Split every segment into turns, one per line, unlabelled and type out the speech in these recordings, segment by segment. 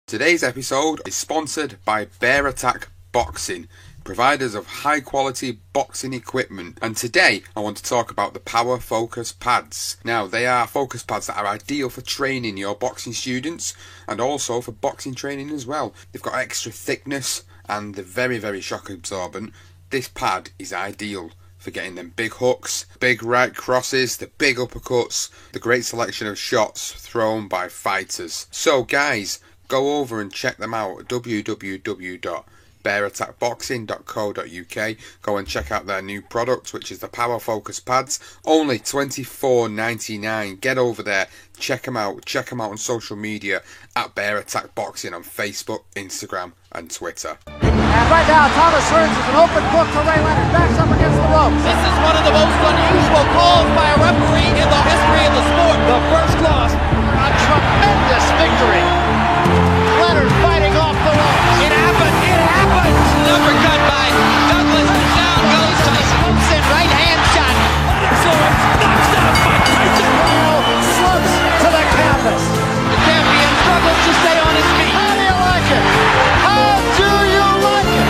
Today's episode is sponsored by Bear Attack Boxing, providers of high quality boxing equipment, and today I want to talk about the Power Focus pads. Now, they are focus pads that are ideal for training your boxing students and also for boxing training as well. They've got extra thickness and they're very shock absorbent. This pad is ideal for getting them big hooks, big right crosses, the big uppercuts, the great selection of shots thrown by fighters. So guys, go over and check them out at www.bearattackboxing.co.uk. Go and check out their new product, which is the Power Focus pads. Only $24.99. Get over there, check them out on social media at Bear Attack Boxing on Facebook, Instagram and Twitter.
And right now, Thomas Hearns is an open book for Ray Leonard. Backs up against the ropes.
This is one of the most unusual calls by a referee in the history of the sport.
The first loss, a tremendous victory. Leonard fighting off the ropes.
It happened. An uppercut by Douglas, and down goes Tyson.
Thompson, right hand shot.
Excellent. Knocks down by Tyson.
Slumps to the canvas.
The champion struggles to stay on his feet.
How do you like it? How do you like it?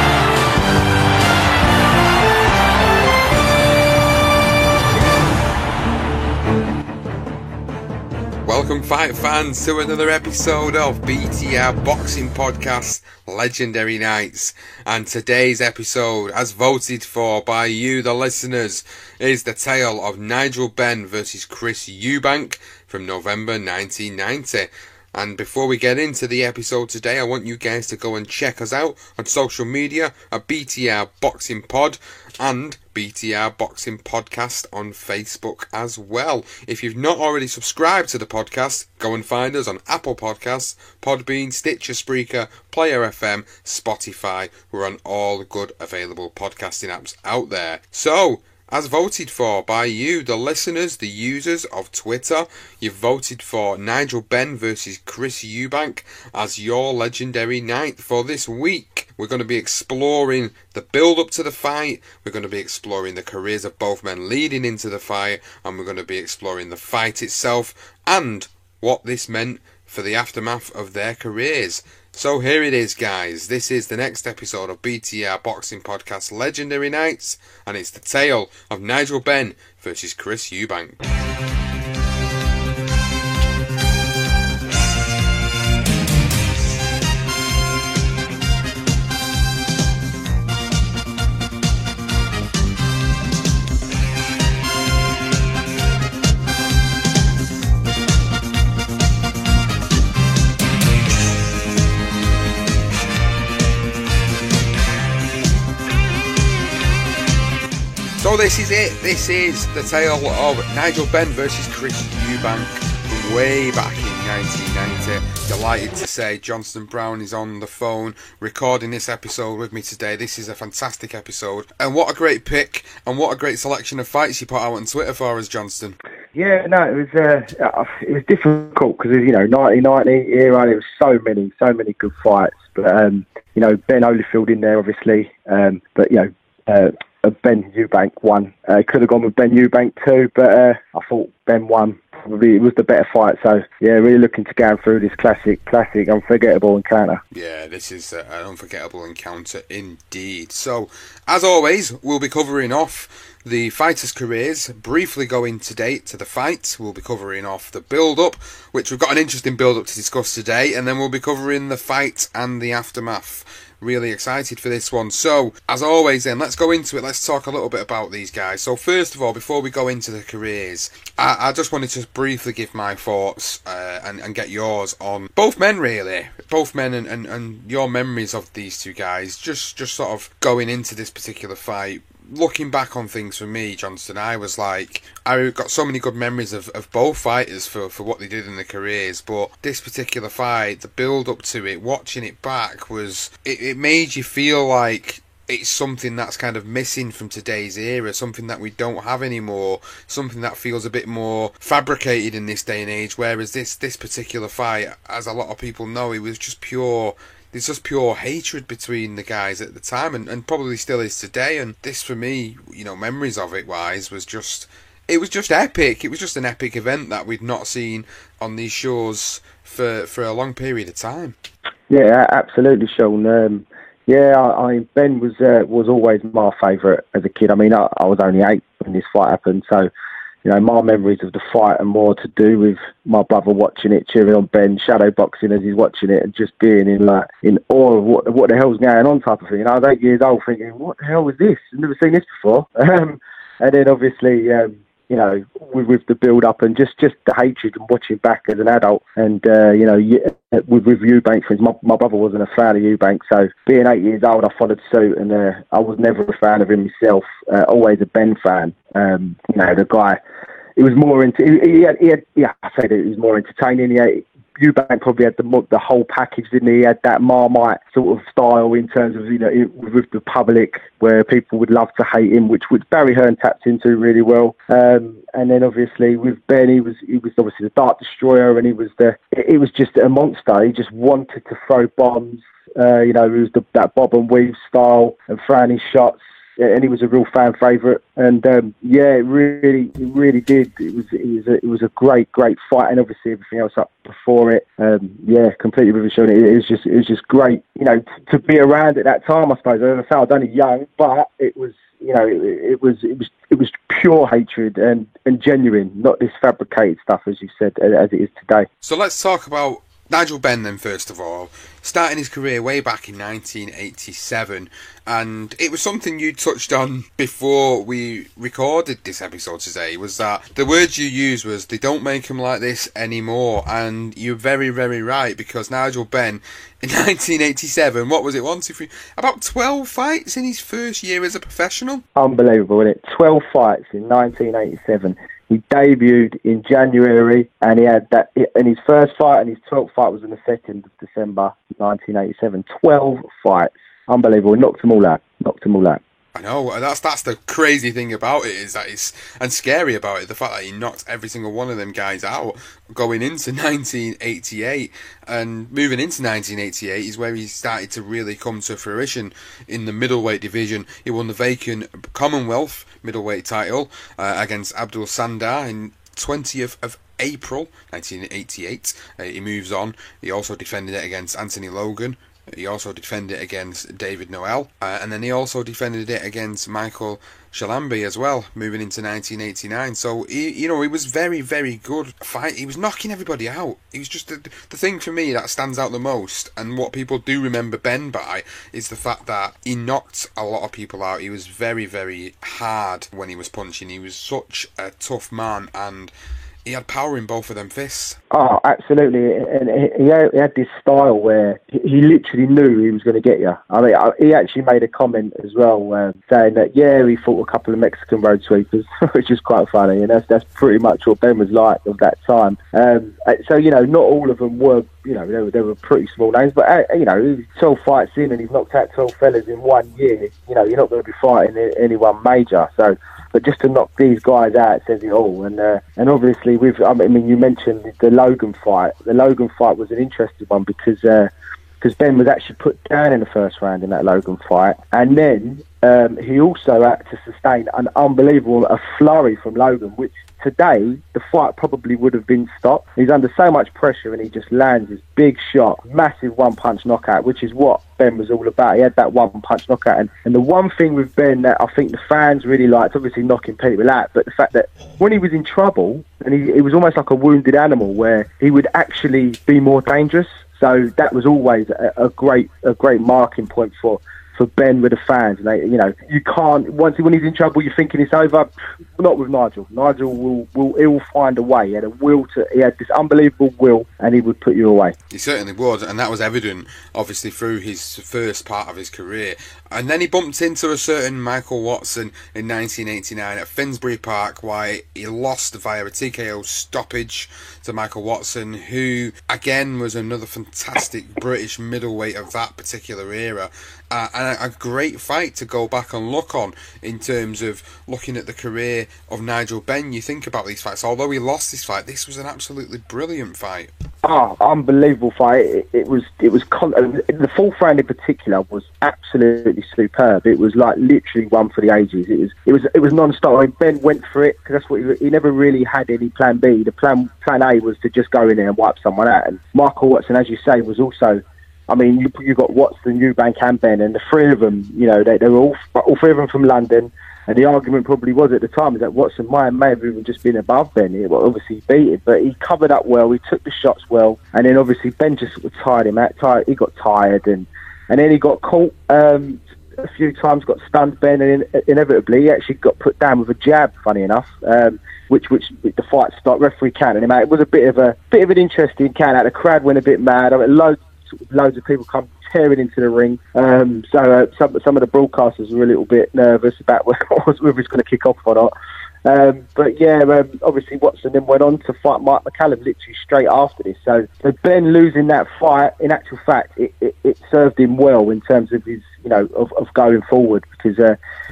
Welcome fight fans to another episode of BTR Boxing Podcast Legendary Nights, and today's episode, as voted for by you the listeners, is the tale of Nigel Benn versus Chris Eubank from November 1990. And before we get into the episode today, I want you guys to go and check us out on social media at BTR Boxing Pod and BTR Boxing Podcast on Facebook as well. If you've not already subscribed to the podcast, go and find us on Apple Podcasts, Podbean, Stitcher, Spreaker, Player FM, Spotify. We're on all the good available podcasting apps out there. So, as voted for by you, the listeners, the users of Twitter, you've voted for Nigel Benn versus Chris Eubank as your legendary night for this week. We're going to be exploring the build-up to the fight, we're going to be exploring the careers of both men leading into the fight, and we're going to be exploring the fight itself and what this meant for the aftermath of their careers. So here it is, guys. This is the next episode of BTR Boxing Podcast Legendary Nights, and it's the tale of Nigel Benn versus Chris Eubank. So this is it. This is the tale of Nigel Benn versus Chris Eubank way back in 1990. Delighted to say Johnston Brown is on the phone recording this episode with me today. This is a fantastic episode. And what a great pick and what a great selection of fights you put out on Twitter for us, Johnston.
Yeah, no, it was difficult because, 1990 era, there was so many good fights. But, Ben Holyfield in there, obviously. Ben Eubank won. Could have gone with Ben Eubank too, but I thought Ben won. Probably it was the better fight. So yeah, really looking to go through this classic, unforgettable encounter.
Yeah, this is an unforgettable encounter indeed. So, as always, we'll be covering off the fighters' careers, briefly going to date to the fight. We'll be covering off the build-up, which we've got an interesting build-up to discuss today, and then we'll be covering the fight and the aftermath. Really excited for this one. So, as always then, let's go into it. Let's talk a little bit about these guys. So, first of all, before we go into the careers, I just wanted to briefly give my thoughts and get yours on both men, really. Both men and your memories of these two guys. Just sort of going into this particular fight. Looking back on things for me, Johnston, I got so many good memories of both fighters for what they did in their careers, but this particular fight, the build up to it, watching it back, it made you feel like it's something that's kind of missing from today's era, something that we don't have anymore, something that feels a bit more fabricated in this day and age, whereas this particular fight, as a lot of people know, it was just pure. There's just pure hatred between the guys at the time, and probably still is today. And this, for me, memories of it wise, was just epic. It was just an epic event that we'd not seen on these shows for a long period of time.
Yeah, absolutely, Sean. Ben was always my favourite as a kid. I mean, I was only 8 when this fight happened, so my memories of the fight are more to do with my brother watching it, cheering on Ben, shadow boxing as he's watching it, and just being in awe of what the hell's going on type of thing. I was 8 years old, thinking, what the hell was this? I've never seen this before. And then obviously, with the build-up and just the hatred and watching back as an adult. And, with Eubank, for instance, my brother wasn't a fan of Eubank, so being 8 years old, I followed suit, and I was never a fan of him myself, always a Ben fan. The guy, he was more into, I say that he was more entertaining. Eubank probably had the whole package, didn't he? He had that Marmite sort of style in terms of, with the public, where people would love to hate him, which Barry Hearn tapped into really well. And then obviously with Ben, he was obviously the Dart Destroyer, and he was just a monster. He just wanted to throw bombs. He was that bob and weave style and throwing his shots. And he was a real fan favourite, and it really did. It was a great fight, and obviously everything else up before it. Completely with Sean. It was just great, to be around at that time. I suppose. As I say, I was only young, but it was, it was pure hatred and genuine, not this fabricated stuff, as you said, as it is today.
So let's talk about Nigel Benn then, first of all, starting his career way back in 1987, and it was something you touched on before we recorded this episode today, was that the words you used was, they don't make him like this anymore, and you're very, very right, because Nigel Benn, in 1987, what was it, 1, 2, 3, about 12 fights in his first year as a professional?
Unbelievable, isn't it? 12 fights in 1987. He debuted in January, and he had that in his first fight, and his 12th fight was on the 2nd of December 1987. 12 fights. Unbelievable. He knocked them all out.
I know, that's the crazy thing about it, is that and scary about it, the fact that he knocked every single one of them guys out going into 1988, and moving into 1988 is where he started to really come to fruition in the middleweight division. He won the vacant Commonwealth middleweight title against Abdul Sandar in 20th of April 1988. He moves on. He also defended it against Anthony Logan. He also defended it against David Noel, and then he also defended it against Michael Shalambi as well, moving into 1989. So he was very, very good fight. He was knocking everybody out. He was just the thing for me that stands out the most, and what people do remember Ben by, is the fact that he knocked a lot of people out. He was very, very hard when he was punching. He was such a tough man, and he had power in both of them fists.
Oh, absolutely. And he had this style where he literally knew he was going to get you. I mean, he actually made a comment as well, saying that, he fought a couple of Mexican road sweepers, which is quite funny. And that's pretty much what Ben was like of that time. So, not all of them were, they were pretty small names. But, 12 fights in, and he's knocked out 12 fellas in 1 year. You're not going to be fighting anyone major. So, but just to knock these guys out says it all. And obviously, you mentioned the Logan fight. The Logan fight was an interesting one because Ben was actually put down in the first round in that Logan fight, and then he also had to sustain an unbelievable flurry from Logan, which today the fight probably would have been stopped. He's under so much pressure, and he just lands this big shot, massive one-punch knockout, which is what Ben was all about. He had that one-punch knockout, and the one thing with Ben that I think the fans really liked, obviously knocking people out, but the fact that when he was in trouble, and he was almost like a wounded animal, where he would actually be more dangerous. So that was always a great marking point for Ben with the fans. And you can't, when he's in trouble, you're thinking it's over. Not with Nigel. Nigel will find a way. He had this unbelievable will, and he would put you away.
He certainly would, and that was evident, obviously, through his first part of his career. And then he bumped into a certain Michael Watson in 1989 at Finsbury Park, where he lost via a TKO stoppage to Michael Watson, who, again, was another fantastic British middleweight of that particular era. And a great fight to go back and look on in terms of looking at the career of Nigel Benn. You think about these fights, although he lost this fight, this was an absolutely brilliant fight.
Oh, unbelievable fight. It was the fourth round in particular was absolutely superb. It was like literally one for the ages. It was non-stop. I mean, Ben went for it because that's what he never really had any plan B. The plan A was to just go in there and wipe someone out. And Michael Watson, as you say, was also I mean, you got Watson, Eubank, and Ben, and the three of them, you know, they were all three of them from London. And the argument probably was at the time is that Watson may have even just been above Ben. He obviously beat him, but he covered up well. He took the shots well, and then obviously Ben just sort of tired him out. He got tired, and then he got caught a few times, got stunned Ben, and inevitably he actually got put down with a jab. Funny enough, which the fight stopped. Referee counted him out. It was a bit of an interesting count out. The crowd went a bit mad. I mean, loads of people come tearing into the ring. So some of the broadcasters were a little bit nervous about whether it's going to kick off or not. But yeah, obviously Watson then went on to fight Mike McCallum literally straight after this. So Ben losing that fight, in actual fact, it served him well in terms of his, you know, of going forward, because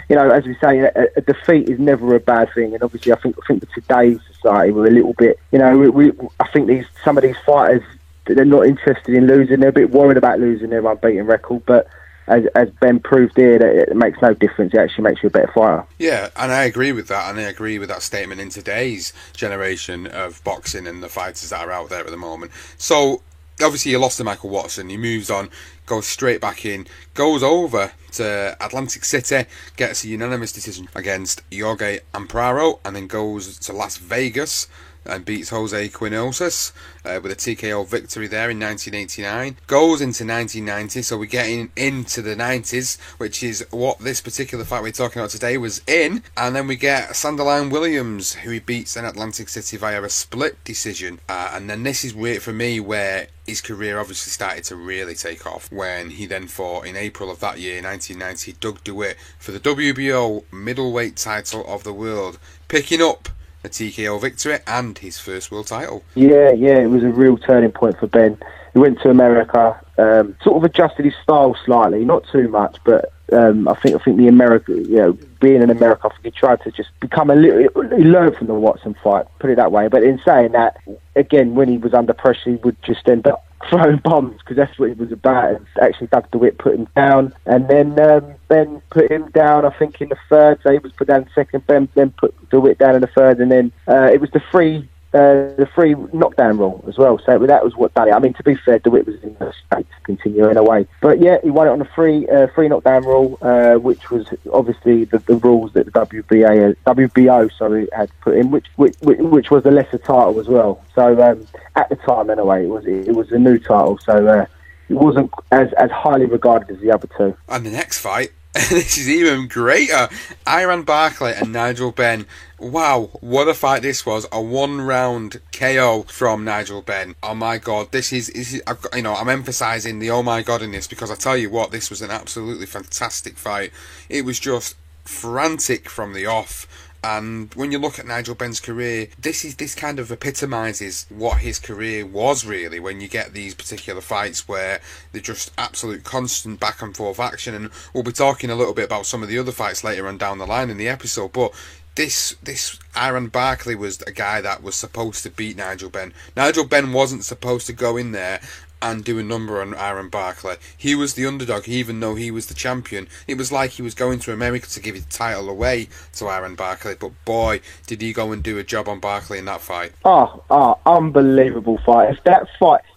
you know, as we say, a defeat is never a bad thing. And obviously, I think that today's society we're a little bit, you know, I think some of these fighters, they're not interested in losing. They're a bit worried about losing their unbeaten record, but as Ben proved here, that it makes no difference. It actually makes you a better fighter.
Yeah, and I agree with that, and I agree with that statement in today's generation of boxing and the fighters that are out there at the moment. So, obviously, he lost to Michael Watson. He moves on, goes straight back in, goes over to Atlantic City, gets a unanimous decision against Jorge Ampararo, and then goes to Las Vegas and beats Jose Quinones with a TKO victory there in 1989. Goes into 1990, so we're getting into the 90s, which is what this particular fight we're talking about today was in. And then we get Sanderline Williams, who he beats in Atlantic City via a split decision. And then this is weird for me, where his career obviously started to really take off when he then fought in April of that year, 1990, Doug DeWitt for the WBO middleweight title of the world, picking up a TKO victory and his first world title. Yeah,
it was a real turning point for Ben. He went to America, sort of adjusted his style slightly, not too much, but I think the America, you know, being in America, I think he tried to just become a little. He learned from the Watson fight, put it that way. But in saying that, again, when he was under pressure, he would just end up throwing bombs, because that's what it was about. And actually, Doug DeWitt put him down, and then Ben put him down, I think, in the third. So he was put down in the second. Ben then put DeWitt down in the third, and then it was the free knockdown rule as well. So that was what done it. I mean, to be fair, DeWitt was in the state to continue in a way. But yeah, he won it on the free knockdown rule, which was obviously the rules that the WBO had put in, which was the lesser title as well. So at the time, anyway, it was a new title. So it wasn't as highly regarded as the other two.
And the next fight, this is even greater. Iran Barkley and Nigel Benn. Wow, what a fight this was. A 1-round KO from Nigel Benn. Oh my God, this is I'm emphasising the oh my God in this, because I tell you what, this was an absolutely fantastic fight. It was just frantic from the off. And when you look at Nigel Benn's career, this kind of epitomises what his career was, really, when you get these particular fights where they're just absolute constant back and forth action. And we'll be talking a little bit about some of the other fights later on down the line in the episode, but this Iran Barkley was a guy that was supposed to beat Nigel Benn. Nigel Benn wasn't supposed to go in there and do a number on Iran Barkley. He was the underdog, even though he was the champion. It was like he was going to America to give his title away to Iran Barkley, but boy, did he go and do a job on Barkley in that fight.
Unbelievable fight.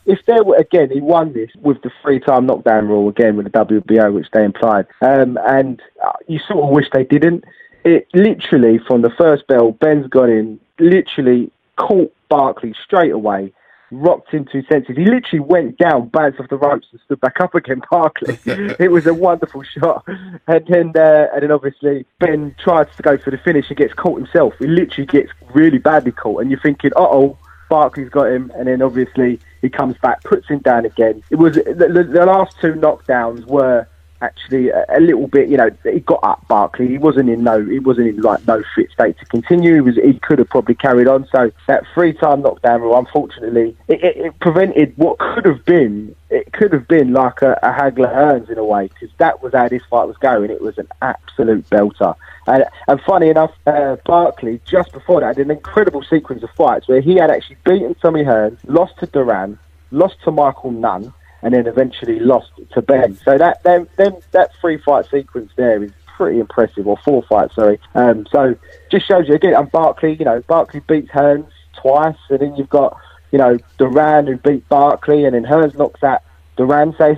If there were, again, he won this with the 3-time knockdown rule, again, with the WBO, which they implied. And you sort of wish they didn't. It literally, from the first bell, Ben's got in, literally caught Barkley straight away, rocked him to senses. He literally went down, bounced off the ropes and stood back up again, Barkley. It was a wonderful shot. And then obviously Ben tries to go for the finish and gets caught himself. He literally gets really badly caught, and you're thinking, Barkley's got him, and then obviously he comes back, puts him down again. It was the last two knockdowns were actually a little bit, he got up, Barkley. He wasn't in no fit state to continue. He could have probably carried on. So that 3-time knockdown rule, unfortunately, it prevented what could have been. It could have been like a Hagler Hearns in a way, because that was how this fight was going. It was an absolute belter. And funny enough, Barkley, just before that, had an incredible sequence of fights where he had actually beaten Tommy Hearns, lost to Duran, lost to Michael Nunn, and then eventually lost to Ben. So that 3-fight sequence there is pretty impressive, or 4 fights, sorry. So just shows you again. And Barkley, Barkley beats Hearns twice, and then you've got Duran who beat Barkley, and then Hearns knocks out Duran. So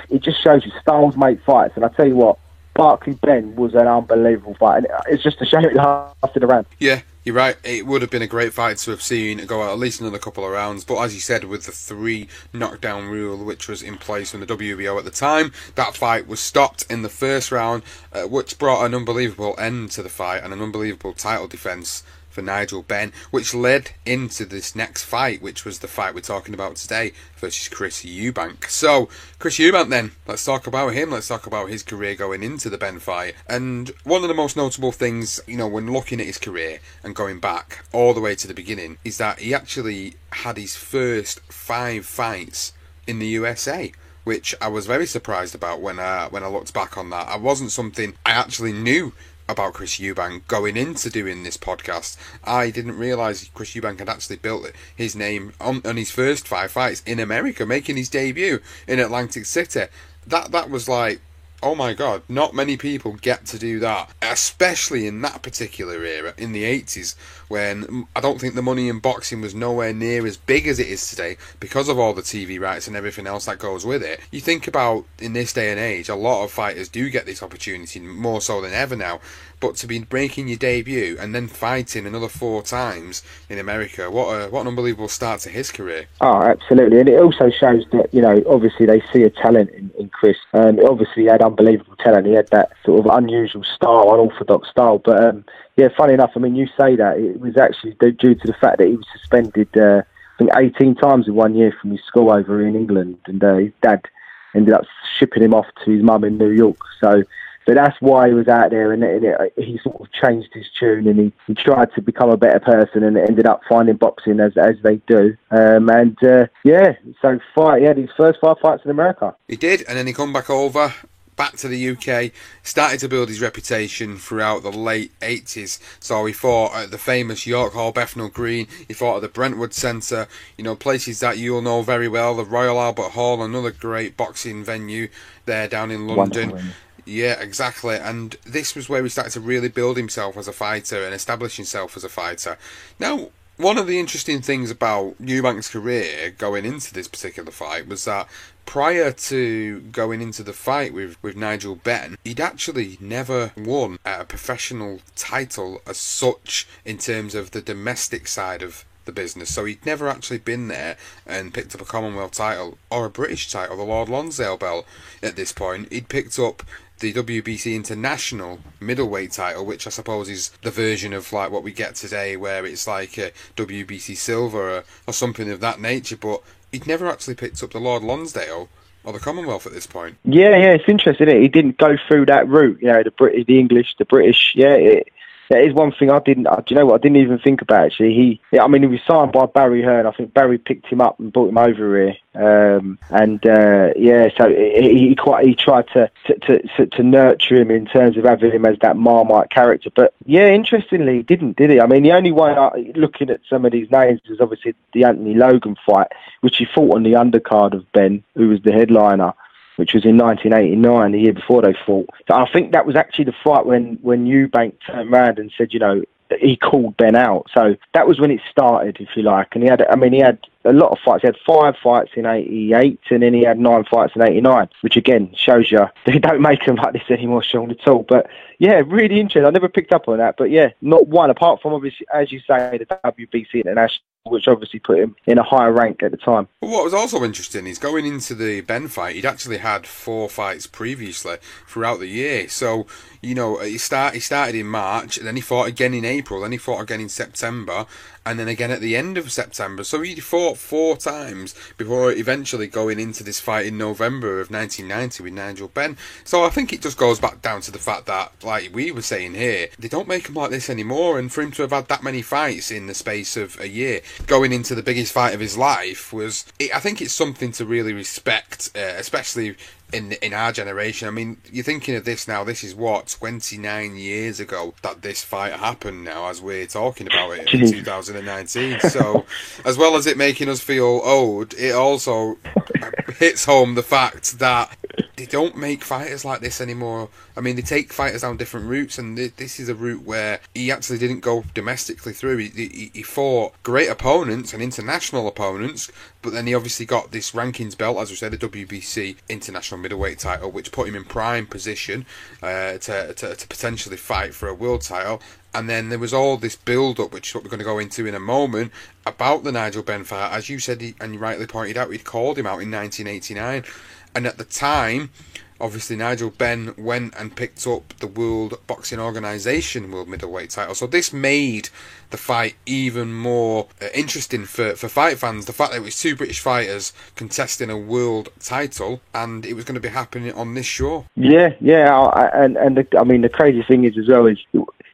it just shows you styles make fights. And I tell you what, Barkley Ben was an unbelievable fight. And it's just a shame it lasted around.
Yeah, you're right. It would have been a great fight to have seen go out at least another couple of rounds. But as you said, with the 3 knockdown rule, which was in place from the WBO at the time, that fight was stopped in the first round, which brought an unbelievable end to the fight and an unbelievable title defence for Nigel Benn, which led into this next fight, which was the fight we're talking about today versus Chris Eubank. So, Chris Eubank then, let's talk about him, let's talk about his career going into the Benn fight. And one of the most notable things, when looking at his career and going back all the way to the beginning, is that he actually had his first 5 fights in the USA, which I was very surprised about when I looked back on that. It wasn't something I actually knew about Chris Eubank going into doing this podcast. I didn't realise Chris Eubank had actually built his name on his first 5 fights in America, making his debut in Atlantic City. That was like, oh my god, not many people get to do that, especially in that particular era, in the 80s, when I don't think the money in boxing was nowhere near as big as it is today because of all the TV rights and everything else that goes with it. You think about, in this day and age, a lot of fighters do get this opportunity, more so than ever now, but to be breaking your debut and then fighting another 4 times in America, what an unbelievable start to his career.
Oh, absolutely. And it also shows that, obviously they see a talent in Chris. Obviously he had unbelievable talent. He had that sort of unusual style, unorthodox style. But, funny enough, you say that, it was actually due to the fact that he was suspended, I think 18 times in 1 year from his school over in England. And his dad ended up shipping him off to his mum in New York. So that's why he was out there, and he sort of changed his tune, and he tried to become a better person, and ended up finding boxing as they do. So he had his first 5 fights in America.
He did, and then he come back to the UK, started to build his reputation throughout the late 80s. So he fought at the famous York Hall, Bethnal Green, he fought at the Brentwood Centre, places that you'll know very well, the Royal Albert Hall, another great boxing venue there down in London.
Wonderful.
Yeah, exactly. And this was where he started to really build himself as a fighter and establish himself as a fighter. Now, one of the interesting things about Eubank's career going into this particular fight was that prior to going into the fight with Nigel Benn, he'd actually never won a professional title as such in terms of the domestic side of the business. So he'd never actually been there and picked up a Commonwealth title or a British title, the Lord Lonsdale belt at this point. He'd picked up the WBC International middleweight title, which I suppose is the version of like what we get today, where it's like a WBC Silver or something of that nature, but he'd never actually picked up the Lord Lonsdale or the Commonwealth at this point.
Yeah, it's interesting, isn't it? He didn't go through that route, the English, the British, that is one thing I didn't even think about, actually. He was signed by Barry Hearn. I think Barry picked him up and brought him over here. So he tried to nurture him in terms of having him as that Marmite character. But, interestingly, he didn't, did he? The only way, looking at some of these names, is obviously the Anthony Logan fight, which he fought on the undercard of Ben, who was the headliner, which was in 1989, the year before they fought. So I think that was actually the fight when Eubank turned around and said, he called Ben out. So that was when it started, if you like. And he had a lot of fights. He had 5 fights in 88, and then he had 9 fights in 89, which again shows you they don't make them like this anymore, Sean, at all. But really interesting. I never picked up on that. But not one, apart from obviously, as you say, the WBC International, which obviously put him in a higher rank at the time.
But what was also interesting is going into the Ben fight, he'd actually had 4 fights previously throughout the year. So, he started in March, and then he fought again in April, then he fought again in September, and then again at the end of September. So he fought 4 times before eventually going into this fight in November of 1990 with Nigel Benn. So I think it just goes back down to the fact that, like we were saying here, they don't make him like this anymore, and for him to have had that many fights in the space of a year, going into the biggest fight of his life, I think it's something to really respect, especially in our generation. You're thinking of this now, this is 29 years ago that this fight happened now, as we're talking about it in 2019. So, as well as it making us feel old, it also hits home the fact that they don't make fighters like this anymore. I mean, they take fighters down different routes, and this is a route where he actually didn't go domestically through. He fought great opponents and international opponents, but then he obviously got this rankings belt, as we said, a WBC international middleweight title, which put him in prime position to potentially fight for a world title. And then there was all this build-up, which is what we're going to go into in a moment, about the Nigel Benn fight. As you said, and you rightly pointed out, he'd called him out in 1989. And at the time, obviously Nigel Benn went and picked up the World Boxing Organisation World Middleweight title. So this made the fight even more interesting for fight fans. The fact that it was two British fighters contesting a world title, and it was going to be happening on this show.
Yeah, and the crazy thing is as well is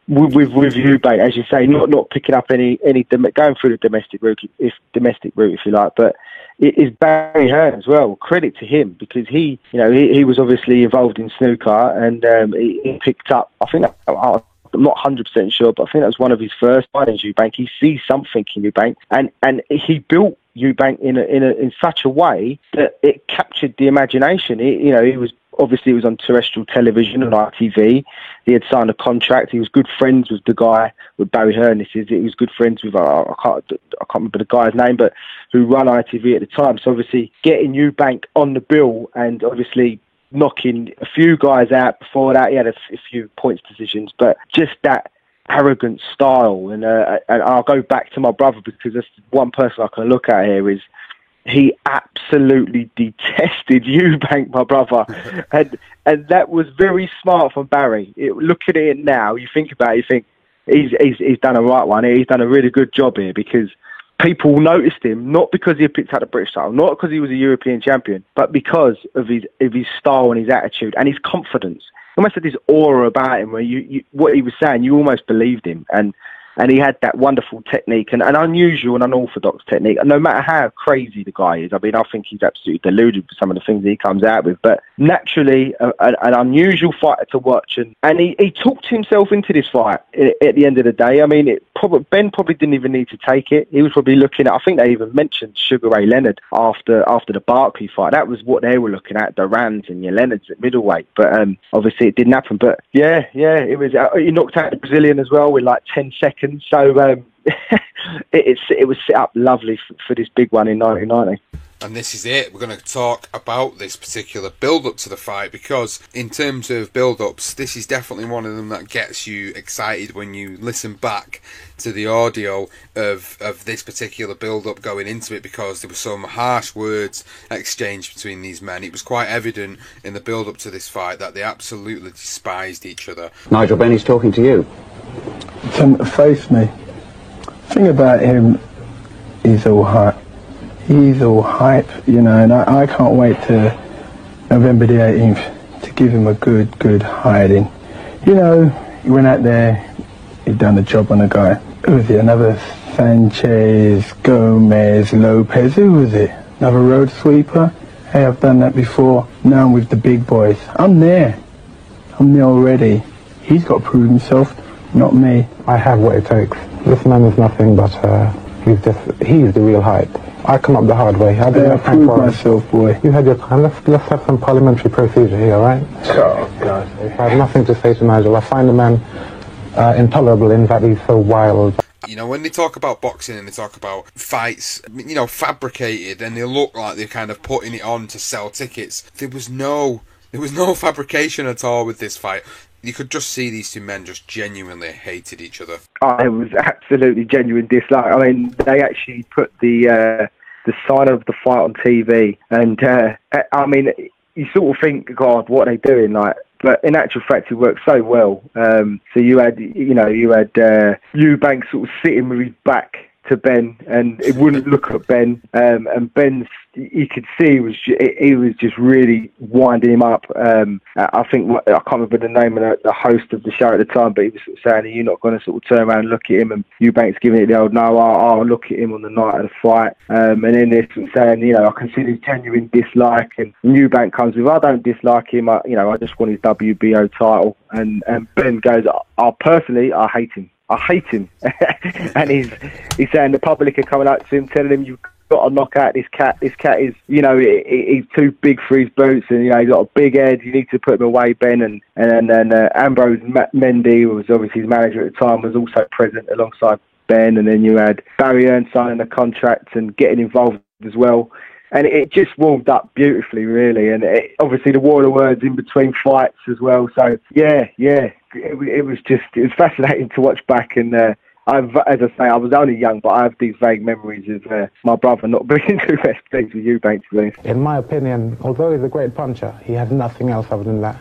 with Eubank, as you say, not picking up any going through the domestic route, if you like, but it is Barry Hearn as well. Credit to him, because he was obviously involved in snooker, and he picked up, I think, I'm not 100% sure, but I think that was one of his first fightings, Eubank. He sees something in Eubank, and he built Eubank in such a way that it captured the imagination. He was obviously, it was on terrestrial television on ITV. He had signed a contract. He was good friends with the guy, with Barry Hearn. He was good friends with, I can't remember the guy's name, but who ran ITV at the time. So obviously getting Eubank on the bill, and obviously knocking a few guys out before that. He had a few points decisions, but just that arrogant style. And I'll go back to my brother, because that's one person I can look at here is, he absolutely detested Eubank, my brother, and that was very smart from Barry. Looking at it now, you think about it, you think he's done a right one. He's done a really good job here, because people noticed him not because he had picked up the British title, not because he was a European champion, but because of his style and his attitude and his confidence. He almost had this aura about him where you what he was saying, you almost believed him, and he had that wonderful technique and an unusual and unorthodox technique. And no matter how crazy the guy is, I mean, I think he's absolutely deluded with some of the things he comes out with. But naturally, an unusual fighter to watch. And he talked himself into this fight at the end of the day. I mean, Ben probably didn't even need to take it. He was probably looking at, I think they even mentioned Sugar Ray Leonard after the Barkley fight. That was what they were looking at, the Rands and your Leonards at middleweight. But obviously it didn't happen. But yeah, it was. He knocked out the Brazilian as well with like 10 seconds. So it was set up lovely for this big one in 1990.
And this is it. We're going to talk about this particular build-up to the fight, because in terms of build-ups, this is definitely one of them that gets you excited when you listen back to the audio of this particular build-up going into it, because there were some harsh words exchanged between these men. It was quite evident in the build-up to this fight that they absolutely despised each other.
Nigel Benn talking to you.
To face me. The thing about him, he's all hype. He's all hype, and I can't wait to November the 18th to give him a good hiding. He went out there, he'd done the job on a guy. Who was it? Another Sanchez, Gomez, Lopez, who was it? Another road sweeper? Hey, I've done that before. Now I'm with the big boys. I'm there already. He's got to prove himself, not me.
I have what it takes. This man is nothing but, he's the real hype. I come up the hard way. I
proved myself, boy.
You had your time. Let's have some parliamentary procedure here, all right?
Oh, God.
I have nothing to say to Nigel. I find the man intolerable in that he's so wild.
When they talk about boxing and they talk about fights, fabricated, and they look like they're kind of putting it on to sell tickets, there was no fabrication at all with this fight. You could just see these two men just genuinely hated each other.
It was absolutely genuine dislike. I mean, they actually put the sign of the fight on TV, and I mean, you sort of think, God, what are they doing? But in actual fact, it worked so well. So you had Eubank sort of sitting with his back to Ben, and it wouldn't look at Ben, and Ben's, you could see he was just really winding him up. I think, I can't remember the name of the host of the show at the time, but he was sort of saying, are you not going to sort of turn around and look at him? And Eubank's giving it the old, no, I'll look at him on the night of the fight. And then they're sort of saying, I can see this genuine dislike, and Eubank comes with, I don't dislike him, I just want his WBO title. And Ben goes, personally, I hate him. I hate him. And he's saying the public are coming up to him, telling him, you've got to knock out this cat. This cat is, he's too big for his boots, and he's got a big head. You need to put him away, Ben. And Ambrose Mendy, who was obviously his manager at the time, was also present alongside Ben. And then you had Barry Hearn signing a contract and getting involved as well. And it just warmed up beautifully, really. And obviously the war of words in between fights as well. So, yeah, it was fascinating to watch back. And as I say, I was only young, but I have these vague memories of my brother not being too best pleased with Eubank, to be honest.
In my opinion, although he's a great puncher, he had nothing else other than that.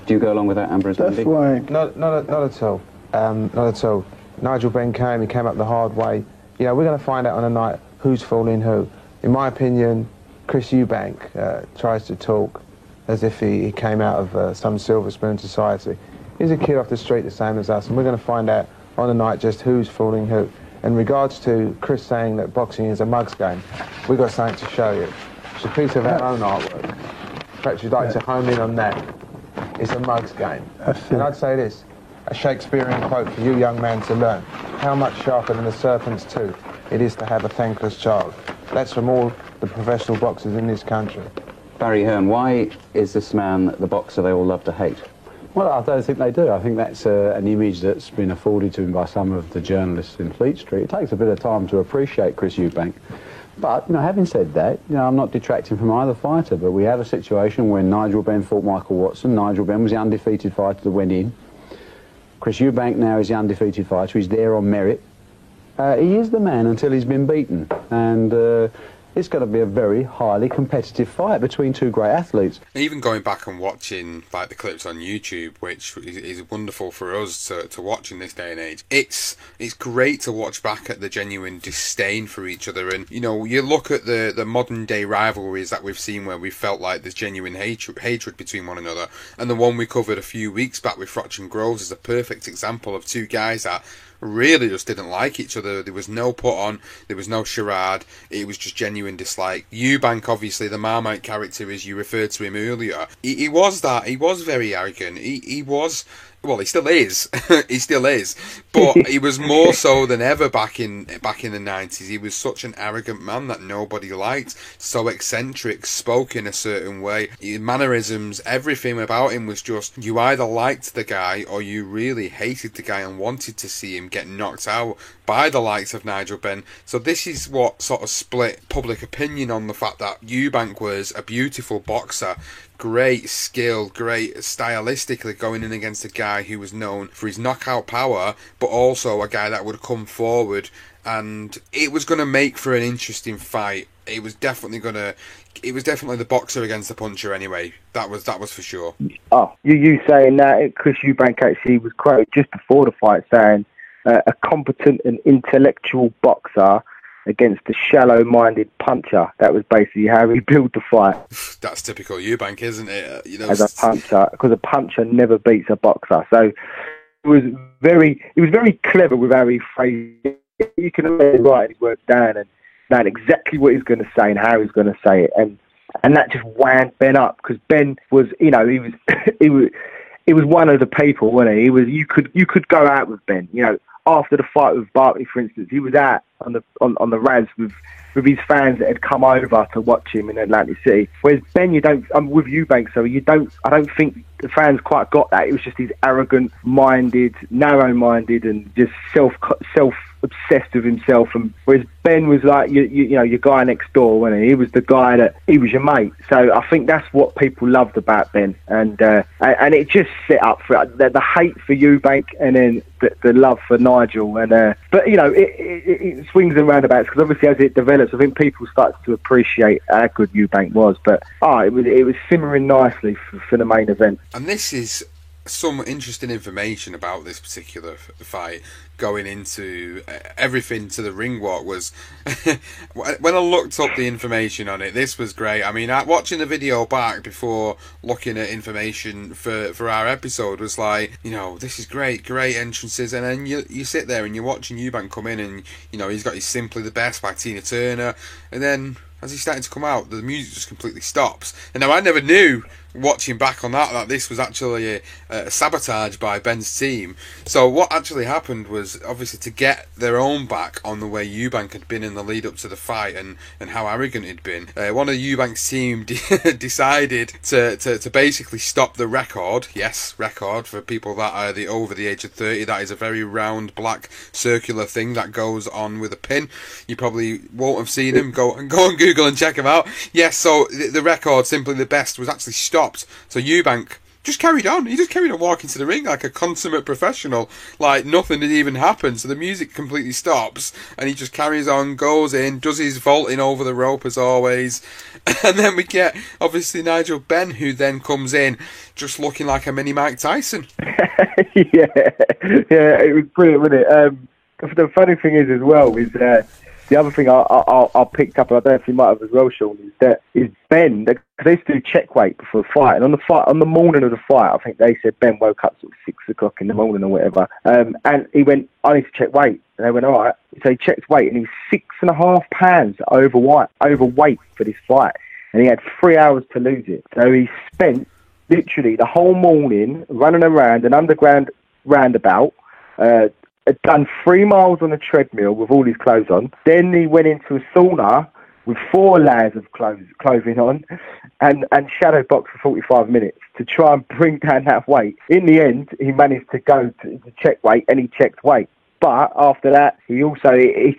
Do you go along with that, Ambrose?
That's why.
Not at all. Not at all. Nigel Benn he came up the hard way. We're going to find out on the night who's fooling who. In my opinion, Chris Eubank tries to talk as if he came out of some silver spoon society. He's a kid off the street the same as us, and we're going to find out on the night just who's fooling who. In regards to Chris saying that boxing is a mugs game, we've got something to show you. It's a piece of our own artwork. Perhaps you'd like to hone in on that. It's a mugs game. And I'd say this, a Shakespearean quote for you young man to learn. How much sharper than a serpent's tooth it is to have a thankless child. That's from all the professional boxers in this country.
Barry Hearn, why is this man the boxer they all love to hate?
Well, I don't think they do. I think that's an image that's been afforded to him by some of the journalists in Fleet Street. It takes a bit of time to appreciate Chris Eubank. But, having said that, I'm not detracting from either fighter, but we had a situation when Nigel Benn fought Michael Watson. Nigel Benn was the undefeated fighter that went in. Chris Eubank now is the undefeated fighter. He's there on merit. He is the man until he's been beaten. And it's going to be a very highly competitive fight between two great athletes.
Even going back and watching the clips on YouTube, which is wonderful for us to watch in this day and age, it's great to watch back at the genuine disdain for each other. And you look at the modern day rivalries that we've seen where we felt like there's genuine hatred between one another, and the one we covered a few weeks back with Froch and Groves is a perfect example of two guys that really just didn't like each other. There was no put on, there was no charade, it was just genuine dislike. Eubank, obviously the Marmite character, as you referred to him earlier, he was very arrogant. He was, well, he still is. He still is. But he was more so than ever back in the 90s. He was such an arrogant man that nobody liked. So eccentric, spoke in a certain way. His mannerisms, everything about him was just, you either liked the guy or you really hated the guy and wanted to see him get knocked out by the likes of Nigel Benn. So this is what sort of split public opinion on the fact that Eubank was a beautiful boxer, great skill, great stylistically going in against a guy who was known for his knockout power, but also a guy that would come forward, and it was going to make for an interesting fight. It was definitely the boxer against the puncher anyway. That was for sure.
Oh, you saying that? Chris Eubank actually was quoted just before the fight saying, a competent and intellectual boxer against a shallow-minded puncher. That was basically how he built the fight.
That's typical Eubank, isn't it?
As a puncher, because a puncher never beats a boxer. So he was very clever with how he phrased it. You can write his words down and know exactly what he's going to say and how he's going to say it, and that just wound Ben up, because Ben was, he was one of the people, wasn't he? You could go out with Ben, after the fight with Barkley, for instance. He was out on the Raz with his fans that had come over to watch him in Atlantic City. Whereas Ben, I'm with Eubank, so I don't think the fans quite got that. It was just his arrogant-minded, narrow-minded, and just self-obsessed with himself. And whereas Ben was like your guy next door, wasn't he? He was the guy that he was your mate. So I think that's what people loved about Ben, and it just set up for the hate for Eubank, and then the love for Nigel. And but it swings and roundabouts, because obviously as it develops, I think people start to appreciate how good Eubank was. But it was simmering nicely for the main event.
And this is some interesting information about this particular fight going into everything to the ring walk was when I looked up the information on it, this was great. I mean, watching the video back before looking at information for our episode was like, this is great entrances, and then you sit there and you're watching Eubank come in, and he's got his Simply the Best by Tina Turner, and then as he's starting to come out, the music just completely stops. And now I never knew watching back on that this was actually a sabotage by Ben's team. So what actually happened was, obviously, to get their own back on the way Eubank had been in the lead up to the fight and how arrogant he'd been, one of Eubank's team decided to basically stop the record. Yes, record, for people that are over the age of 30. That is a very round black circular thing that goes on with a pin. You probably won't have seen him. Go on Google and check him out. Yes, so the record, Simply the Best, was actually stopped. So Eubank just carried on. He just carried on walking to the ring like a consummate professional, like nothing had even happened. So the music completely stops, and he just carries on, goes in, does his vaulting over the rope as always, and then we get, obviously, Nigel Benn, who then comes in just looking like a mini Mike Tyson.
yeah, it was brilliant, wasn't it? The funny thing is, as well, is the other thing I picked up, and I don't know if you might have as well, Sean, is Ben, because they used to do check weight before the fight, and on the morning of the fight, I think they said Ben woke up sort of 6 o'clock in the morning or whatever, and he went, I need to check weight. And they went, all right. So he checked weight, and he was 6.5 pounds overweight for this fight, and he had 3 hours to lose it. So he spent literally the whole morning running around an underground roundabout, had done 3 miles on a treadmill with all his clothes on. Then he went into a sauna with 4 layers of clothing on and shadow boxed for 45 minutes to try and bring down that weight. In the end, he managed to go to check weight, and he checked weight. But after that, he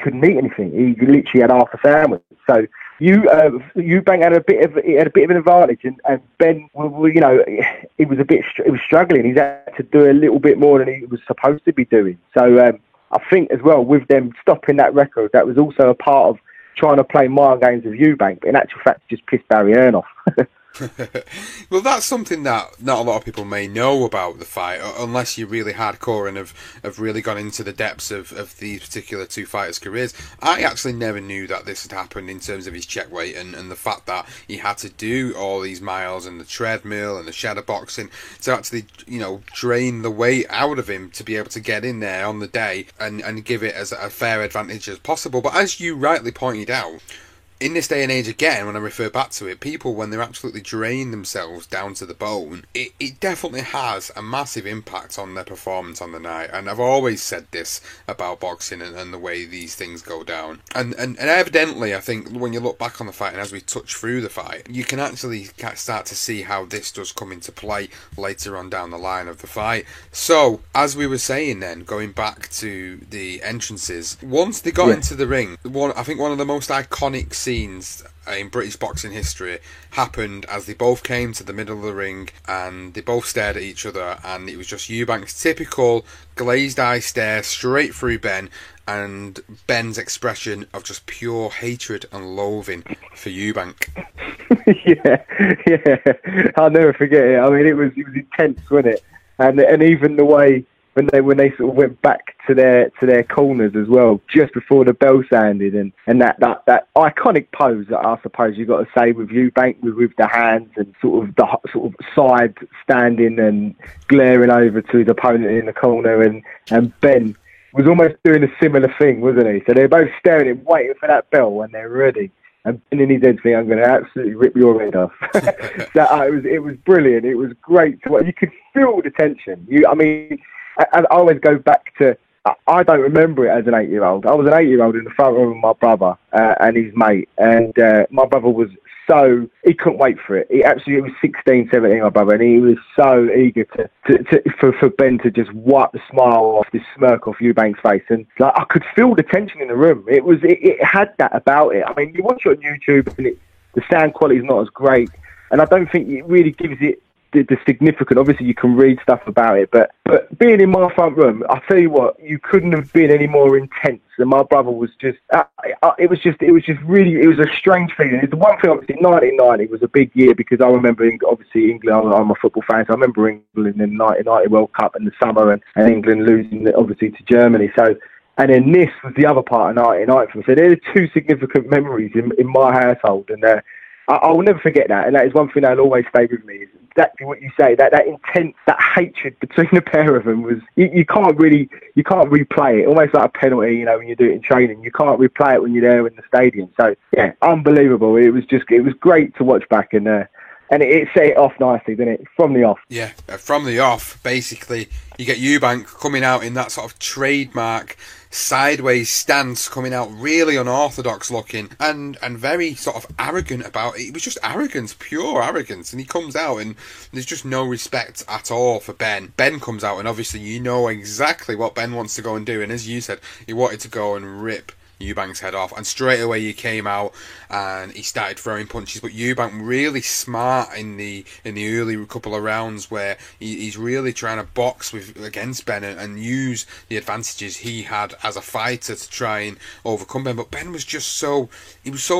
couldn't eat anything. He literally had half a sandwich. So Eubank had a bit of an advantage, and Ben, you know, he was struggling. He's had to do a little bit more than he was supposed to be doing. So I think as well, with them stopping that record, that was also a part of trying to play mind games with Eubank, but in actual fact, it just pissed Barry Hearn off.
Well, that's something that not a lot of people may know about the fight, unless you're really hardcore and have really gone into the depths of these particular two fighters' careers. I actually never knew that this had happened in terms of his check weight and the fact that he had to do all these miles and the treadmill and the shadow boxing to actually, you know, drain the weight out of him to be able to get in there on the day and give it as a fair advantage as possible. But as you rightly pointed out, in this day and age, again, when I refer back to it, people, when they're absolutely drained themselves down to the bone, it definitely has a massive impact on their performance on the night. And I've always said this about boxing and the way these things go down. And evidently, I think, when you look back on the fight and as we touch through the fight, you can actually start to see how this does come into play later on down the line of the fight. So, as we were saying then, going back to the entrances, once they got into the ring, I think one of the most iconic scenes in British boxing history happened as they both came to the middle of the ring and they both stared at each other, and it was just Eubank's typical glazed eye stare straight through Ben, and Ben's expression of just pure hatred and loathing for Eubank. yeah, I'll never forget it. I mean, it was intense, wasn't it? And even the way when they sort of went back to their corners as well, just before the bell sounded, and that iconic pose that I suppose you've got to say with Eubank with the hands and sort of side standing and glaring over to his opponent in the corner, and Ben was almost doing a similar thing, wasn't he? So they're both staring at him, waiting for that bell when they're ready. And Ben in his head thinking, I'm going to absolutely rip your head off. So it was brilliant. It was great to watch. You could feel the tension. I always go back to, I don't remember it as an 8-year-old. I was an 8-year-old in the front room with my brother and his mate. And my brother was he couldn't wait for it. He was 16, 17, my brother, and he was so eager for Ben to just wipe the smile off, this smirk off Eubank's face. And like, I could feel the tension in the room. It had that about it. I mean, you watch it on YouTube and the sound quality is not as great. And I don't think it really gives it the significant. Obviously you can read stuff about it, but being in my front room, I tell you what, you couldn't have been any more intense. And my brother was just it was a strange feeling. It's the one thing, obviously 1990 was a big year because I remember obviously England, I'm a football fan, so I remember England in the 1990 World Cup in the summer and England losing obviously to Germany. So, and then this was the other part of 1990. So they're the two significant memories in my household, and I will never forget that, and that is one thing that'll always stay with me. Is exactly what you say. That intense, that hatred between the pair of them was you can't replay it. Almost like a penalty, you know, when you do it in training. You can't replay it when you're there in the stadium. So yeah, unbelievable. It was great to watch back, and
And it set it off nicely, didn't it? From the off.
Yeah, from the off, basically, you get Eubank coming out in that sort of trademark sideways stance, coming out really unorthodox looking and very sort of arrogant about it. It was just arrogance, pure arrogance. And he comes out and there's just no respect at all for Ben. Ben comes out and obviously you know exactly what Ben wants to go and do. And as you said, he wanted to go and rip Eubank's head off, and straight away he came out and he started throwing punches. But Eubank really smart in the early couple of rounds where he's really trying to box against Ben and use the advantages he had as a fighter to try and overcome Ben. But Ben was just so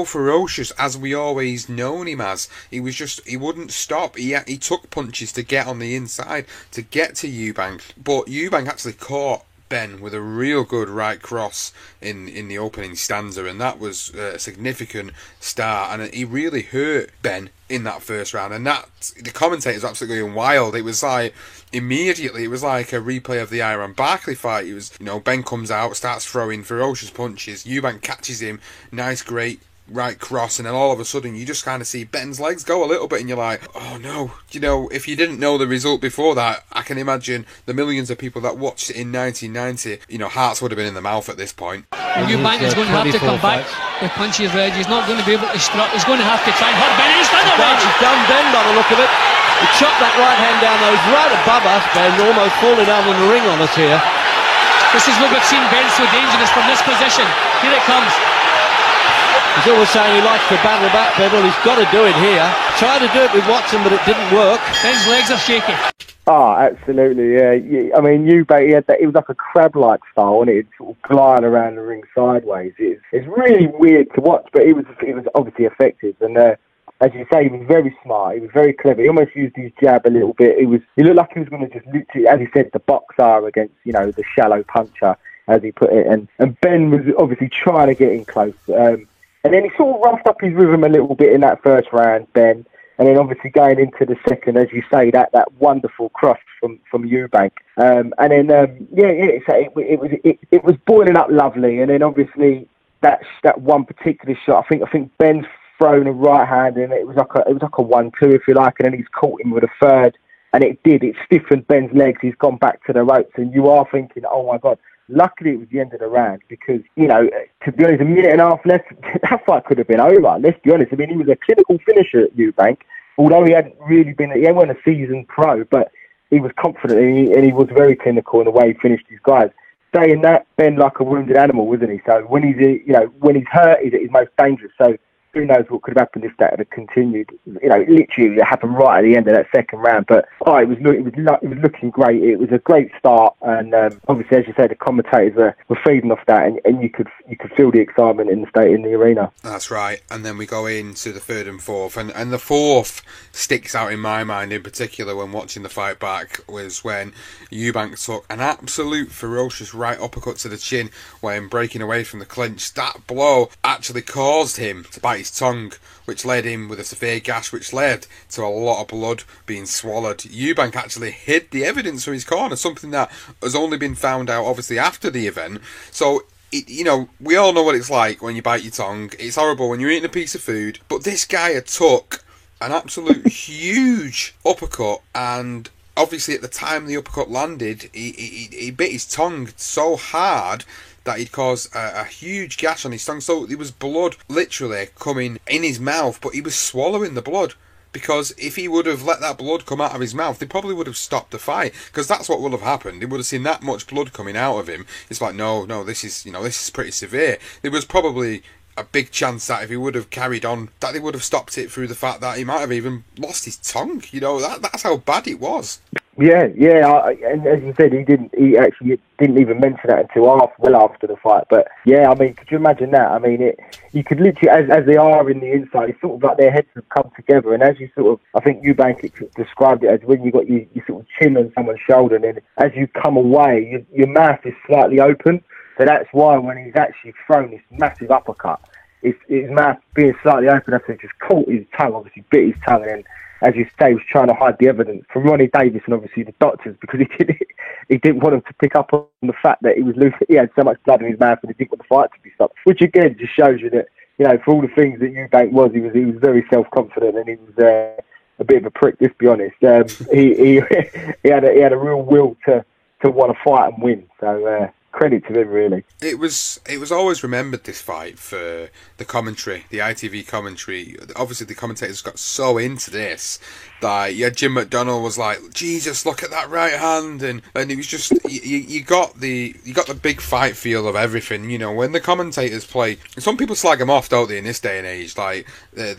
ferocious, as we always known him as. He wouldn't stop. He took punches to get on the inside to get to Eubank, but Eubank actually caught Ben with a real good right cross in the opening stanza, and that was a significant start, and he really hurt Ben in that first round. And that the commentators were absolutely going wild. It was like immediately it was like a replay of the Iran Barkley fight. It was, Ben comes out, starts throwing ferocious punches, Eubank catches him, nice great right cross, and then all of a sudden you just kind of see Ben's legs go a little bit and you're like, oh no. If you didn't know the result before that, I can imagine the millions of people that watched it in 1990, hearts would have been in the mouth at this point.
Eubank is going to have to come back with punches ready. He's not going to be able to strut. He's going to have to try and hurt Ben. He's done it.
He's done Ben by the look of it. He chopped that right hand down though. He's right above us, Ben, almost falling down on the ring on us here.
This is what we've seen Ben so dangerous from this position. Here it comes.
He's always saying he likes to battle back, Ben. Well, he's got to do it here. Tried to do it with Watson, but it didn't work.
Ben's legs are shaky.
Oh, absolutely, yeah. I mean, Eubank, it was like a crab-like style, and it'd sort of glide around the ring sideways. It's really weird to watch, but it was obviously effective. And as you say, he was very smart. He was very clever. He almost used his jab a little bit. He looked like he was going to just literally, as he said, the boxer against, the shallow puncher, as he put it. And Ben was obviously trying to get in close. And then he sort of roughed up his rhythm a little bit in that first round, Ben. And then obviously going into the second, as you say, that wonderful cross from Eubank. And then, it was boiling up lovely. And then obviously that one particular shot, I think Ben's thrown a right hand and it was like a 1-2, if you like, and then he's caught him with a third. And it stiffened Ben's legs. He's gone back to the ropes. And you are thinking, oh my God. Luckily, it was the end of the round because, to be honest, a minute and a half left, that fight could have been over. Let's be honest. I mean, he was a clinical finisher at Eubank, although he wasn't a seasoned pro, but he was confident and he was very clinical in the way he finished his guys. Saying that, Ben like a wounded animal, wasn't he? So when he's hurt, he's at his most dangerous. So who knows what could have happened if that had continued. Literally it happened right at the end of that second round. But it was looking great. It was a great start, and obviously, as you say, the commentators were feeding off that, and you could feel the excitement in the arena.
That's right. And then we go into the third and fourth, and the fourth sticks out in my mind in particular when watching the fight back was when Eubank took an absolute ferocious right uppercut to the chin when breaking away from the clinch. That blow actually caused him to bite his tongue, which led him with a severe gash, which led to a lot of blood being swallowed. Eubank actually hid the evidence from his corner, something that has only been found out obviously after the event. So we all know what it's like when you bite your tongue. It's horrible when you're eating a piece of food, but this guy had took an absolute huge uppercut, and obviously at the time the uppercut landed, he bit his tongue so hard that he'd caused a huge gash on his tongue. So there was blood literally coming in his mouth, but he was swallowing the blood. Because if he would have let that blood come out of his mouth, they probably would have stopped the fight. Because that's what would have happened. They would have seen that much blood coming out of him. It's like, no, this is pretty severe. There was probably a big chance that if he would have carried on, that they would have stopped it through the fact that he might have even lost his tongue. That's how bad it was.
Yeah, and as you said, he actually didn't even mention that until well after the fight. But yeah, I mean, could you imagine that? I mean, you could literally, as they are in the inside, it's sort of like their heads have come together. And as you sort of, I think Eubank described it as when you got your sort of chin on someone's shoulder, and then as you come away, your mouth is slightly open. So that's why when he's actually thrown this massive uppercut, his mouth being slightly open, after he just caught his tongue, obviously bit his tongue, and then, as you say, he was trying to hide the evidence from Ronnie Davis and obviously the doctors, because he didn't want him to pick up on the fact that he had so much blood in his mouth and he didn't want the fight to be stopped. Which again just shows you that, for all the things that Eubank was, he was very self-confident, and he was a bit of a prick. Let's be honest. He had a real will to want to fight and win. So credit to him, really.
It was always remembered, this fight, for the commentary, the ITV commentary. Obviously, the commentators got so into this that Jim McDonnell was like, "Jesus, look at that right hand," and it was just you got the big fight feel of everything. You know, when the commentators play, some people slag them off, don't they? In this day and age, like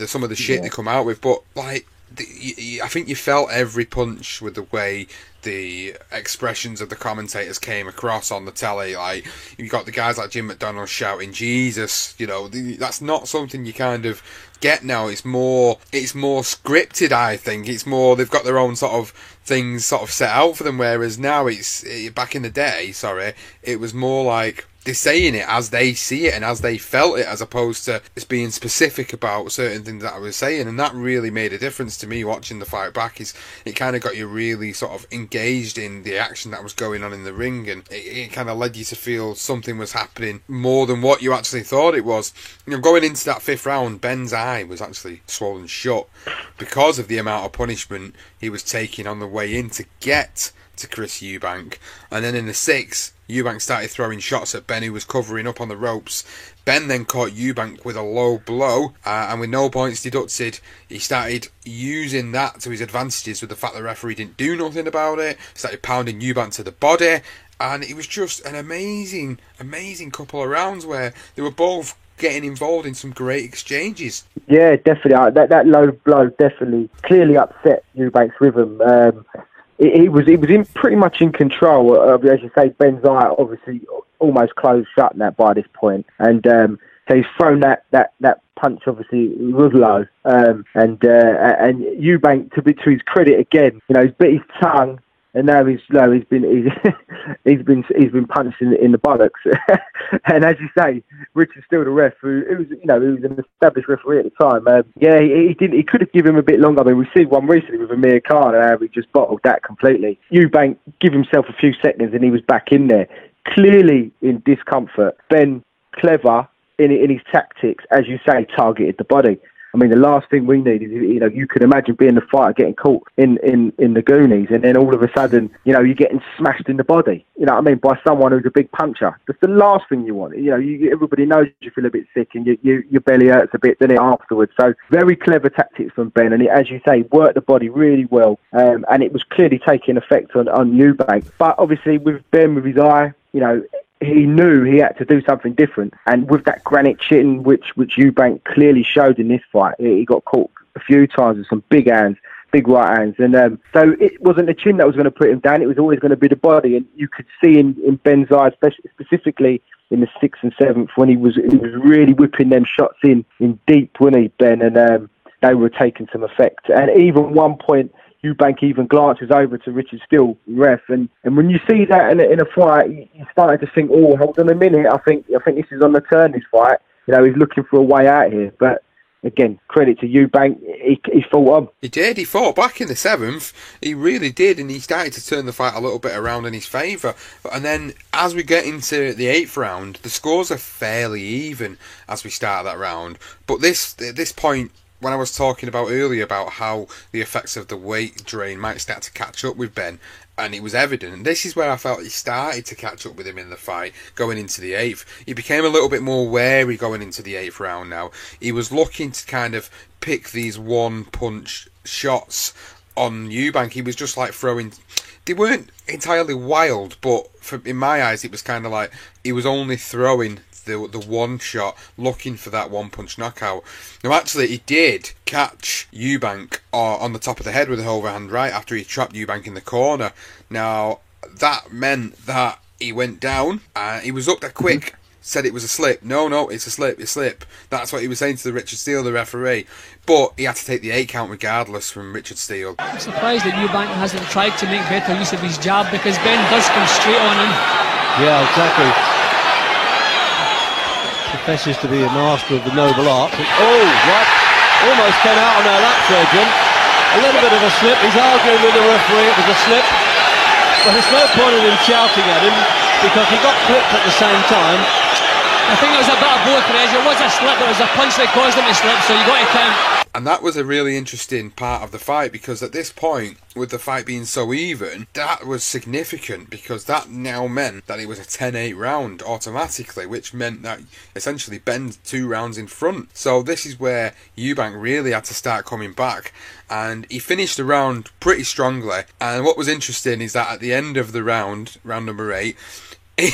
some of the shit they come out with, but like. I think you felt every punch with the way the expressions of the commentators came across on the telly. Like, you got the guys like Jim McDonnell shouting "Jesus," you know, that's not something you kind of get now. It's more scripted, I think. It's more, they've got their own sort of things sort of set out for them, whereas now back in the day, it was more like they're saying it as they see it and as they felt it, as opposed to it's being specific about certain things that I was saying. And that really made a difference to me watching the fight back. It kind of got you really sort of engaged in the action that was going on in the ring, and it kind of led you to feel something was happening more than what you actually thought it was. You know, going into that 5th round, Ben's eye was actually swollen shut because of the amount of punishment he was taking on the way in to get to Chris Eubank. And then in the 6th, Eubank started throwing shots at Ben, who was covering up on the ropes. Ben then caught Eubank with a low blow, and with no points deducted, he started using that to his advantages with the fact the referee didn't do nothing about it. Started pounding Eubank to the body, and it was just an amazing couple of rounds where they were both getting involved in some great exchanges.
Yeah, definitely. That low blow definitely clearly upset Eubank's rhythm. He was pretty much in control. As you say, Ben's eye obviously almost closed shut by this point, and so he's thrown that punch. Obviously, was low, and Eubank, to his credit again, you know, he's bit his tongue. And now he's been punched in the buttocks, and as you say, Richard Steele, the ref, who was an established referee at the time. He could have given him a bit longer. I mean, we've seen one recently with Amir Khan, and how he just bottled that completely. Eubank gave himself a few seconds, and he was back in there, clearly in discomfort. Ben, clever in his tactics, as you say, targeted the body. I mean, the last thing we need is, you know, you could imagine being the fighter getting caught in the Goonies, and then all of a sudden, you know, you're getting smashed in the body, you know what I mean, by someone who's a big puncher. That's the last thing you want. You know, everybody knows you feel a bit sick and your belly hurts a bit, doesn't it, afterwards. So very clever tactics from Ben, and as you say, worked the body really well, and it was clearly taking effect on Eubank. But obviously with Ben, with his eye, you know, he knew he had to do something different, and with that granite chin, which Eubank clearly showed in this fight, he got caught a few times with some big hands, big right hands, and so it wasn't the chin that was going to put him down. It was always going to be the body, and you could see in Ben's eyes, specifically in the 6th and 7th, when he was really whipping them shots in deep, wasn't he, Ben? And they were taking some effect, and even one point, Eubank even glances over to Richard Steele, ref, and when you see that in a fight, you started to think, oh, hold on a minute, I think this is on the turn, this fight. You know, he's looking for a way out here. But again, credit to Eubank, he fought on.
He did, he fought back in the 7th, he really did, and he started to turn the fight a little bit around in his favour. And then, as we get into the 8th round, the scores are fairly even as we start that round. But this point, when I was talking about earlier about how the effects of the weight drain might start to catch up with Ben, and it was evident, this is where I felt he started to catch up with him in the fight going into the 8th. He became a little bit more wary going into the 8th round now. He was looking to kind of pick these one-punch shots on Eubank. He was just like throwing... They weren't entirely wild, but in my eyes it was kind of like he was only throwing the one shot, looking for that one-punch knockout. Now, actually, he did catch Eubank on the top of the head with a overhand right after he trapped Eubank in the corner. Now, that meant that he went down, he was up there quick, said it was a slip. No, it's a slip. That's what he was saying to the Richard Steele, the referee. But he had to take the 8 count regardless from Richard Steele.
I'm surprised that Eubank hasn't tried to make better use of his jab, because Ben does come straight on him.
Yeah, exactly. Professes to be a master of the noble art. Right, almost came out on our lap, Trojan. A little bit of a slip. He's arguing with the referee. It was a slip, but there's no point in him shouting at him because he got clipped at the same time. I think it was a bit of both, Reg. It was a slip, but it was a punch that caused him to slip, so you got to count.
And that was a really interesting part of the fight, because at this point, with the fight being so even, that was significant, because that now meant that it was a 10-8 round automatically, which meant that essentially Ben's 2 rounds in front. So this is where Eubank really had to start coming back, and he finished the round pretty strongly. And what was interesting is that at the end of the round number 8,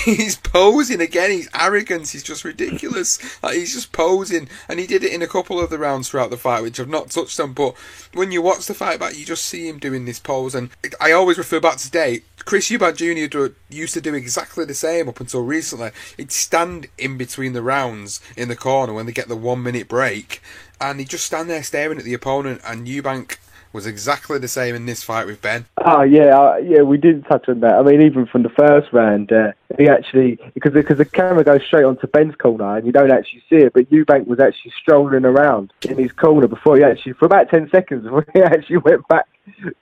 he's posing again. His arrogance is just ridiculous. Like, he's just posing, and he did it in a couple of the rounds throughout the fight, which I've not touched on. But when you watch the fight back, you just see him doing this pose, and I always refer back to today. Chris Eubank Jr. used to do exactly the same up until recently. He'd stand in between the rounds in the corner when they get the 1 minute break, and he'd just stand there staring at the opponent. And Eubank was exactly the same in this fight with Ben.
Oh yeah, we did touch on that. I mean, even from the first round, he actually, because the camera goes straight onto Ben's corner and you don't actually see it, but Eubank was actually strolling around in his corner before he actually, for about 10 seconds, before he actually went back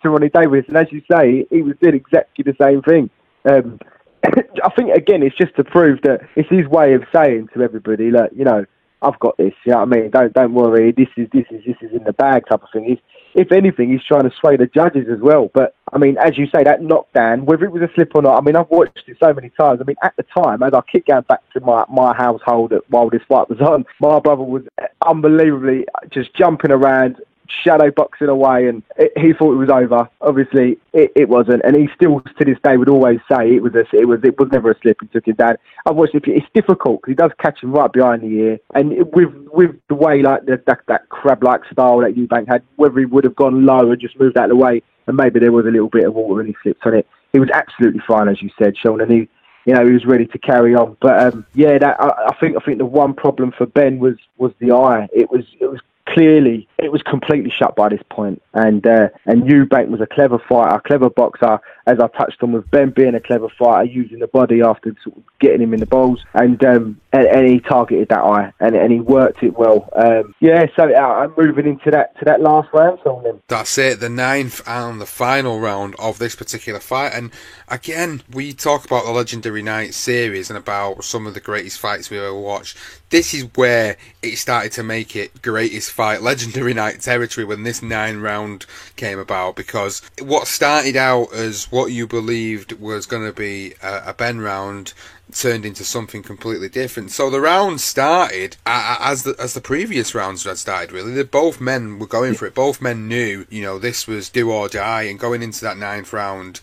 to Ronnie Davis. And as you say, he was doing exactly the same thing. I think again, it's just to prove that it's his way of saying to everybody, look, you know, I've got this. You know what I mean? Don't worry. This is in the bag type of thing. If anything, he's trying to sway the judges as well. But, I mean, as you say, that knockdown, whether it was a slip or not, I mean, I've watched it so many times. I mean, at the time, as I keep going back to my household while this fight was on, my brother was unbelievably just jumping around, shadow boxing away, and he thought it was over. Obviously, it wasn't, and he still to this day would always say it was never a slip. He took him down. I've watched it. It's difficult because he does catch him right behind the ear, and with the way like that crab-like style that Eubank had, whether he would have gone low and just moved out of the way, and maybe there was a little bit of water and he slipped on it. He was absolutely fine, as you said, Sean, and he was ready to carry on. But I think the one problem for Ben was the eye. It was clearly, it was completely shut by this point. And Eubank was a clever fighter, a clever boxer, as I touched on, with Ben being a clever fighter, using the body after sort of getting him in the balls, and he targeted that eye, and he worked it well. So I'm moving into that last round on him.
That's it, the 9th and the final round of this particular fight. And again, we talk about the Legendary Night series and about some of the greatest fights we've ever watched. This is where it started to make it greatest fight Legendary Night territory when this 9 round came about, because what started out as what you believed was going to be a Ben round turned into something completely different. So the round started as the previous rounds had started, really. Both men were going for it. Both men knew, this was do or die, and going into that 9th round,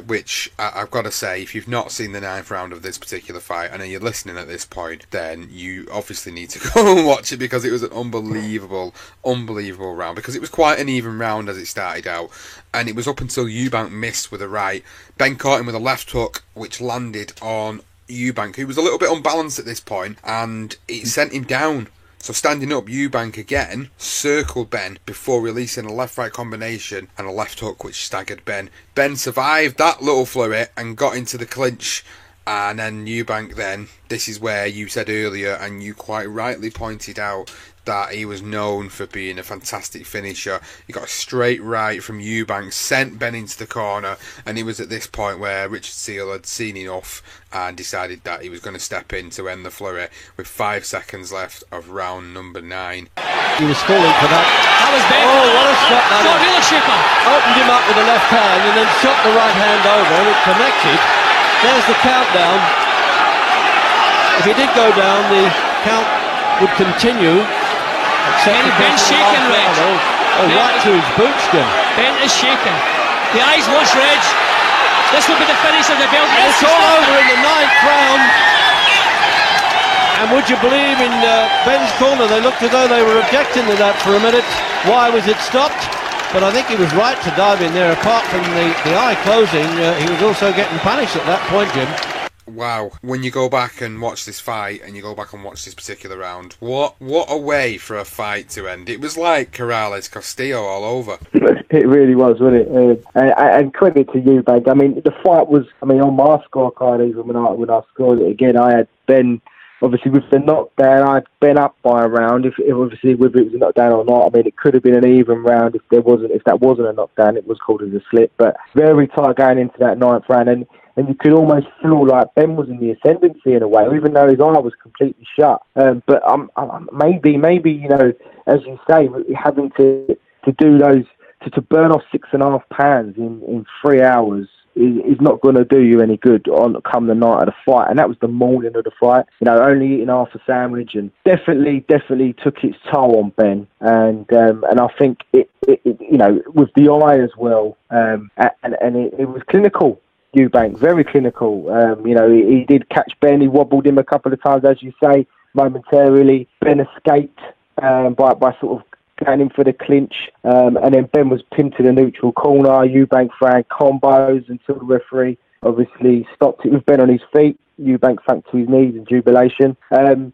which I've got to say, if you've not seen the 9th round of this particular fight, and you're listening at this point, then you obviously need to go and watch it, because it was an unbelievable round, because it was quite an even round as it started out, and it was up until Eubank missed with a right. Ben caught him with a left hook, which landed on Eubank, who was a little bit unbalanced at this point, and it sent him down. So standing up, Eubank again circled Ben before releasing a left-right combination and a left hook which staggered Ben. Ben survived that little flurry and got into the clinch, and then Eubank then, this is where you said earlier, and you quite rightly pointed out, that he was known for being a fantastic finisher. He got a straight right from Eubank, sent Ben into the corner, and it was at this point where Richard Seale had seen enough and decided that he was going to step in to end the flurry with 5 seconds left of round number 9.
He was falling for that.
That was Ben.
Oh, what a shot that
Got really shook him.
Opened him up with the left hand and then shot the right hand over, and it connected. There's the countdown. If he did go down, the count would continue.
Ben's shaking, Reg.
Right to his bootskin.
Ben is shaking. The eyes watch, Reg. This will be the finish of the belt.
And it's all over in the 9th round. And would you believe, in Ben's corner, they looked as though they were objecting to that for a minute. Why was it stopped? But I think he was right to dive in there. Apart from the eye closing, he was also getting punished at that point, Jim.
Wow, when you go back and watch this fight, and you go back and watch this particular round, what a way for a fight to end. It was like Corrales Castillo all over.
It really was, wasn't it? And credit to Eubank. I mean, the fight was, on my scorecard, even when I scored it again, I had Ben, obviously with the knockdown, I had Ben up by a round. If obviously whether it was a knockdown or not, I mean, it could have been an even round if that wasn't a knockdown. It was called as a slip, but very tight going into that 9th round. and you could almost feel like Ben was in the ascendancy in a way, even though his eye was completely shut. But maybe as you say, having to do those to burn off 6.5 pounds in 3 hours is not going to do you any good come the night of the fight. And that was the morning of the fight. Only eating half a sandwich, and definitely took its toll on Ben. And I think it with the eye as well. And it was clinical. Eubank, very clinical. He did catch Ben. He wobbled him a couple of times, as you say, momentarily. Ben escaped by sort of going in for the clinch, and then Ben was pinned to the neutral corner. Eubank ran combos until the referee obviously stopped it with Ben on his feet. Eubank sank to his knees in jubilation. The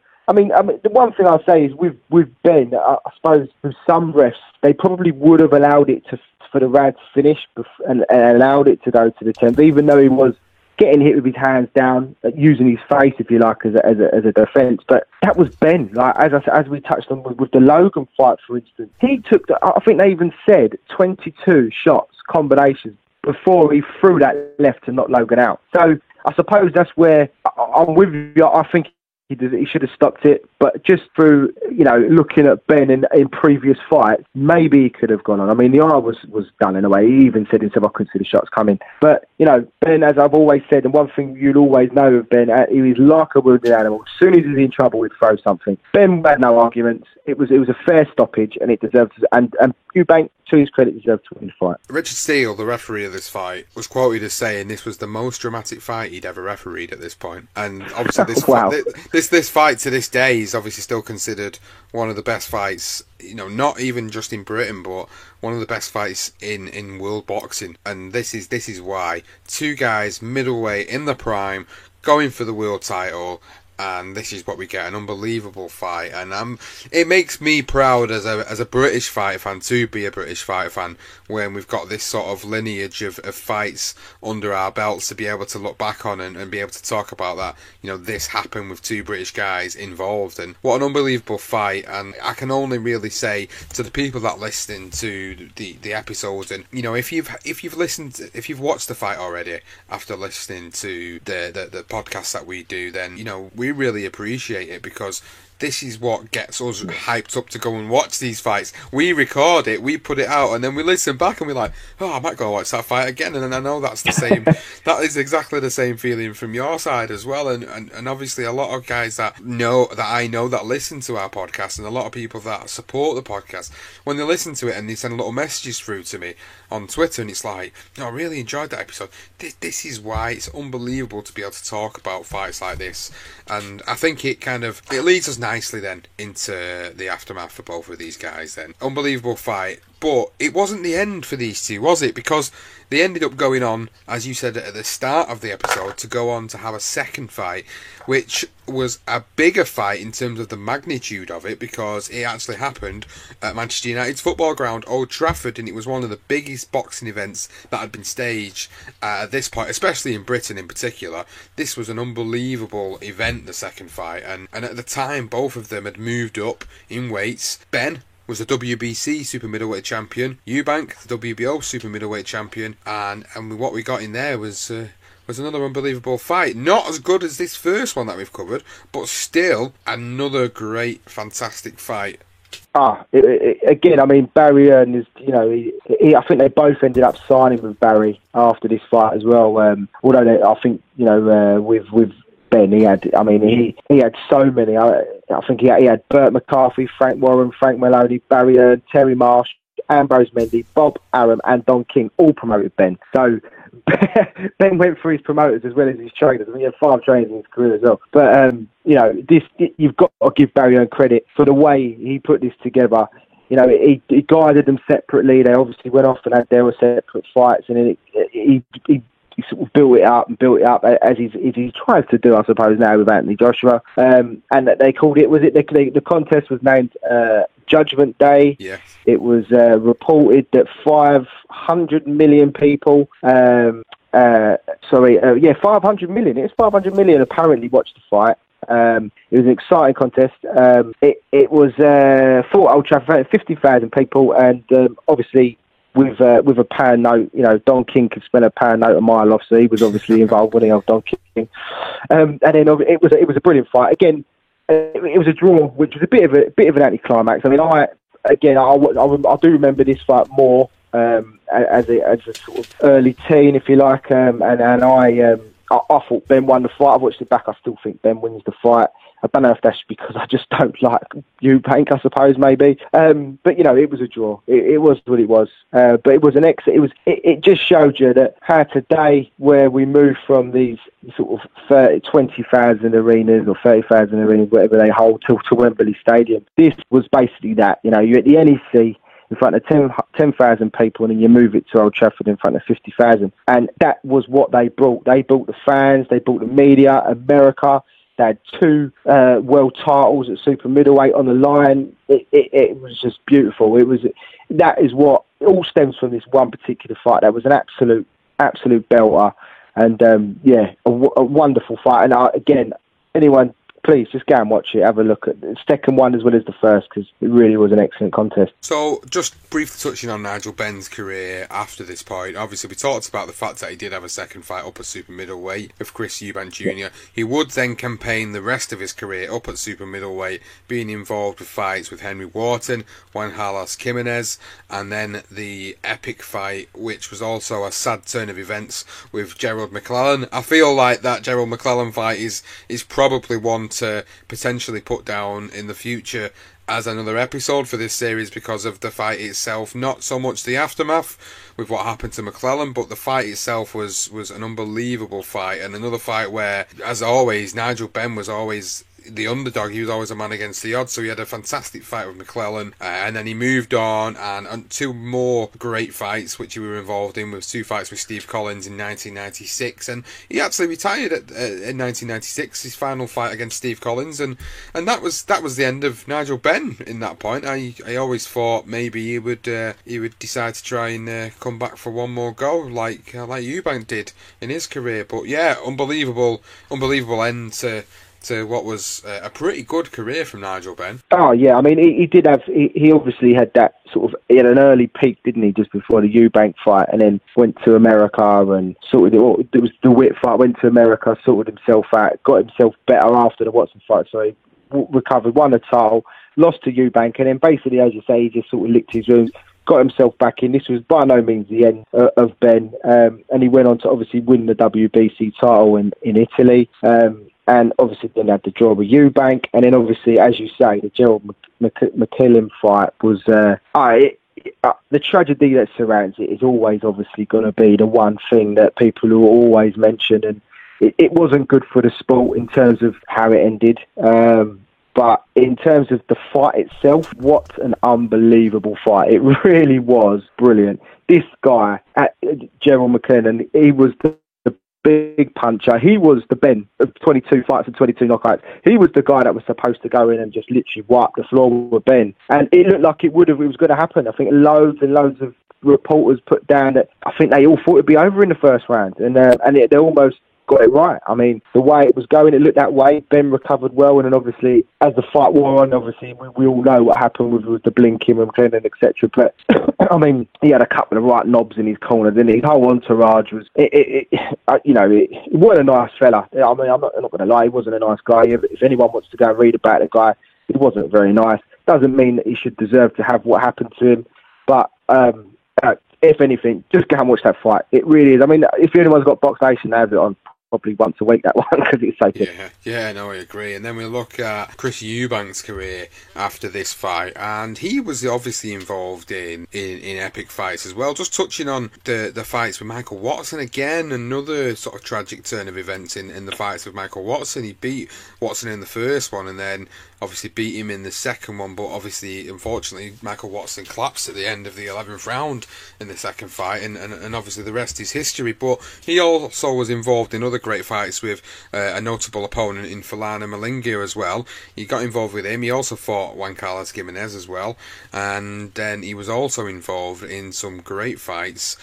one thing I'll say is with Ben, I suppose with some refs, they probably would have allowed it for the round to finish and allowed it to go to the 10th, even though he was getting hit with his hands down, using his face, if you like, as a defence. But that was Ben. Like as we touched on with the Logan fight, for instance, he took I think they even said 22 shots, combinations, before he threw that left to knock Logan out. So I suppose that's where I'm with you. I think he should have stopped it, but just through looking at Ben in previous fights, maybe he could have gone on. I mean, the eye was done in a way. He even said himself, I couldn't see the shots coming. But Ben, as I've always said, and one thing you'll always know of Ben, he was like a wounded animal. As soon as he's in trouble, he'd throw something. Ben had no arguments. It was a fair stoppage, and it deserved to. And Eubank, to his credit, deserved to win the fight.
Richard Steele, the referee of this fight, was quoted as saying this was the most dramatic fight he'd ever refereed at this point. And obviously, this fight to this day is obviously still considered one of the best fights. Not even just in Britain, but one of the best fights in world boxing. And this is why two guys middleweight in the prime going for the world title. And this is what we get, an unbelievable fight. And it makes me proud as a British fighter fan to be a British fighter fan when we've got this sort of lineage of fights under our belts to be able to look back on and be able to talk about that. This happened with two British guys involved. And what an unbelievable fight. And I can only really say to the people that listen to the episodes, and if you've watched the fight already after listening to the podcast that we do, then we really appreciate it, because this is what gets us hyped up to go and watch these fights. We record it, we put it out, and then we listen back and we're like, oh, I might go watch that fight again. And I know that's the same. That is exactly the same feeling from your side as well. And obviously a lot of guys that I know that listen to our podcast, and a lot of people that support the podcast, when they listen to it and they send little messages through to me on Twitter, and it's like, I really enjoyed that episode. This is why it's unbelievable to be able to talk about fights like this. And I think it leads us nicely then into the aftermath for both of these guys then. Unbelievable fight. But it wasn't the end for these two, was it? Because they ended up going on, as you said at the start of the episode, to go on to have a second fight, which was a bigger fight in terms of the magnitude of it, because it actually happened at Manchester United's football ground, Old Trafford, and it was one of the biggest boxing events that had been staged at this point, especially in Britain in particular. This was an unbelievable event, the second fight, and at the time both of them had moved up in weights. Ben was the WBC super middleweight champion, Eubank the WBO super middleweight champion, and what we got in there was another unbelievable fight. Not as good as this first one that we've covered, but still another great, fantastic fight.
Again, I mean, Barry Hearn is, I think they both ended up signing with Barry after this fight as well. Although I think, with Ben, he had so many. I think he had Burt McCarthy, Frank Warren, Frank Maloney, Barry Hearn, Terry Marsh, Ambrose Mendy, Bob Arum and Don King all promoted Ben. So Ben went for his promoters as well as his trainers. I mean, he had 5 trainers in his career as well. But, you've got to give Barry Hearn credit for the way he put this together. He guided them separately. They obviously went off and had their separate fights, and then he sort of built it up as he tries to do, I suppose, now with Anthony Joshua. And they called it, the contest was named Judgment Day.
Yes.
It was reported that 500 million people, 500 million. It's 500 million apparently watched the fight. It was an exciting contest. It was fought at Old Trafford, 50,000 people, and obviously with a pound note. You know, Don King could spend a pound note a mile off, so he was obviously involved with the Don King. And then it was a brilliant fight. Again, it was a draw, which was a bit of an anticlimax. I mean, I do remember this fight more as a sort of early teen, if you like, and I thought Ben won the fight. I've watched it back. I still think Ben wins the fight. I don't know if that's because I just don't like Eubank, I suppose, maybe. But, you know, it was a draw. It was what it was. But it was an exit. It just showed you that how today, where we move from these sort of 20,000 arenas or 30,000 arenas, whatever they hold, to Wembley Stadium, this was basically that. You know, you're at the NEC in front of 10,000 people, and then you move it to Old Trafford in front of 50,000. And that was what they brought. They brought the fans, they brought the media, America. They had 2 world titles at super middleweight on the line. It was just beautiful. That is what it all stems from, this one particular fight. That was an absolute belter, and a wonderful fight. And again, anyone, please just go and watch it. Have a look at the second one as well as the first, because it really was an excellent contest.
So, just briefly touching on Nigel Benn's career after this point, obviously we talked about the fact that he did have a second fight up at super middleweight with Chris Eubank Jr. Yeah. He would then campaign the rest of his career up at super middleweight, being involved with fights with Henry Wharton, Juan Carlos Jimenez, and then the epic fight, which was also a sad turn of events, with Gerald McClellan. I feel like that Gerald McClellan fight is probably one to potentially put down in the future as another episode for this series, because of the fight itself, not so much the aftermath with what happened to McClellan, but the fight itself was an unbelievable fight, and another fight where, as always, Nigel Benn was always the underdog. He was always a man against the odds, so he had a fantastic fight with McClellan, and then he moved on and 2 more great fights which he were involved in, with 2 fights with Steve Collins in 1996, and he actually retired in 1996, his final fight against Steve Collins, and that was the end of Nigel Benn in that point. I always thought maybe he would decide to try and come back for one more go like Eubank did in his career, but yeah, unbelievable end to what was a pretty good career from Nigel Benn.
Oh yeah, I mean he did have, he obviously had that sort of, he had an early peak, didn't he, just before the Eubank fight, and then went to America and sorted it. It was the Witt fight, went to America, sorted himself out, got himself better after the Watson fight, so he recovered, won the title, lost to Eubank, and then basically, as you say, he just sort of licked his wounds, got himself back in. This was by no means the end of Ben, and he went on to obviously win the WBC title in Italy. And obviously then had the draw with Eubank, and then obviously, as you say, the Gerald McClellan fight was the tragedy that surrounds it is always obviously going to be the one thing that people will always mention, and it wasn't good for the sport in terms of how it ended. But in terms of the fight itself, what an unbelievable fight. It really was brilliant. This guy, Gerald McClellan, he was the big puncher. He was the Ben of 22 fights and 22 knockouts. He was the guy that was supposed to go in and just literally wipe the floor with Ben. And it looked like it was going to happen. I think loads and loads of reporters put down that I think they all thought it'd be over in the first round. And they almost got it right. I mean, the way it was going, it looked that way. Ben recovered well, and then obviously, as the fight wore on, obviously, we all know what happened with the blinking and McClellan, etc. But, I mean, he had a couple of right knobs in his corner, didn't he? His whole entourage was, he wasn't a nice fella. I mean, I'm not going to lie, he wasn't a nice guy. If anyone wants to go and read about the guy, he wasn't very nice. Doesn't mean that he should deserve to have what happened to him, but if anything, just go and watch that fight. It really is. I mean, if anyone's got Box Nation, they have it on probably once a week, that one, because it's so good.
Yeah, no, I agree. And then we look at Chris Eubank's career after this fight, and he was obviously involved in epic fights as well. Just touching on the fights with Michael Watson, again, another sort of tragic turn of events in the fights with Michael Watson. He beat Watson in the first one, and then obviously beat him in the second one, but obviously, unfortunately, Michael Watson collapsed at the end of the 11th round in the second fight, and obviously the rest is history. But he also was involved in other great fights with a notable opponent in Fulana Malinga as well. He got involved with him. He also fought Juan Carlos Jimenez as well, and then he was also involved in some great fights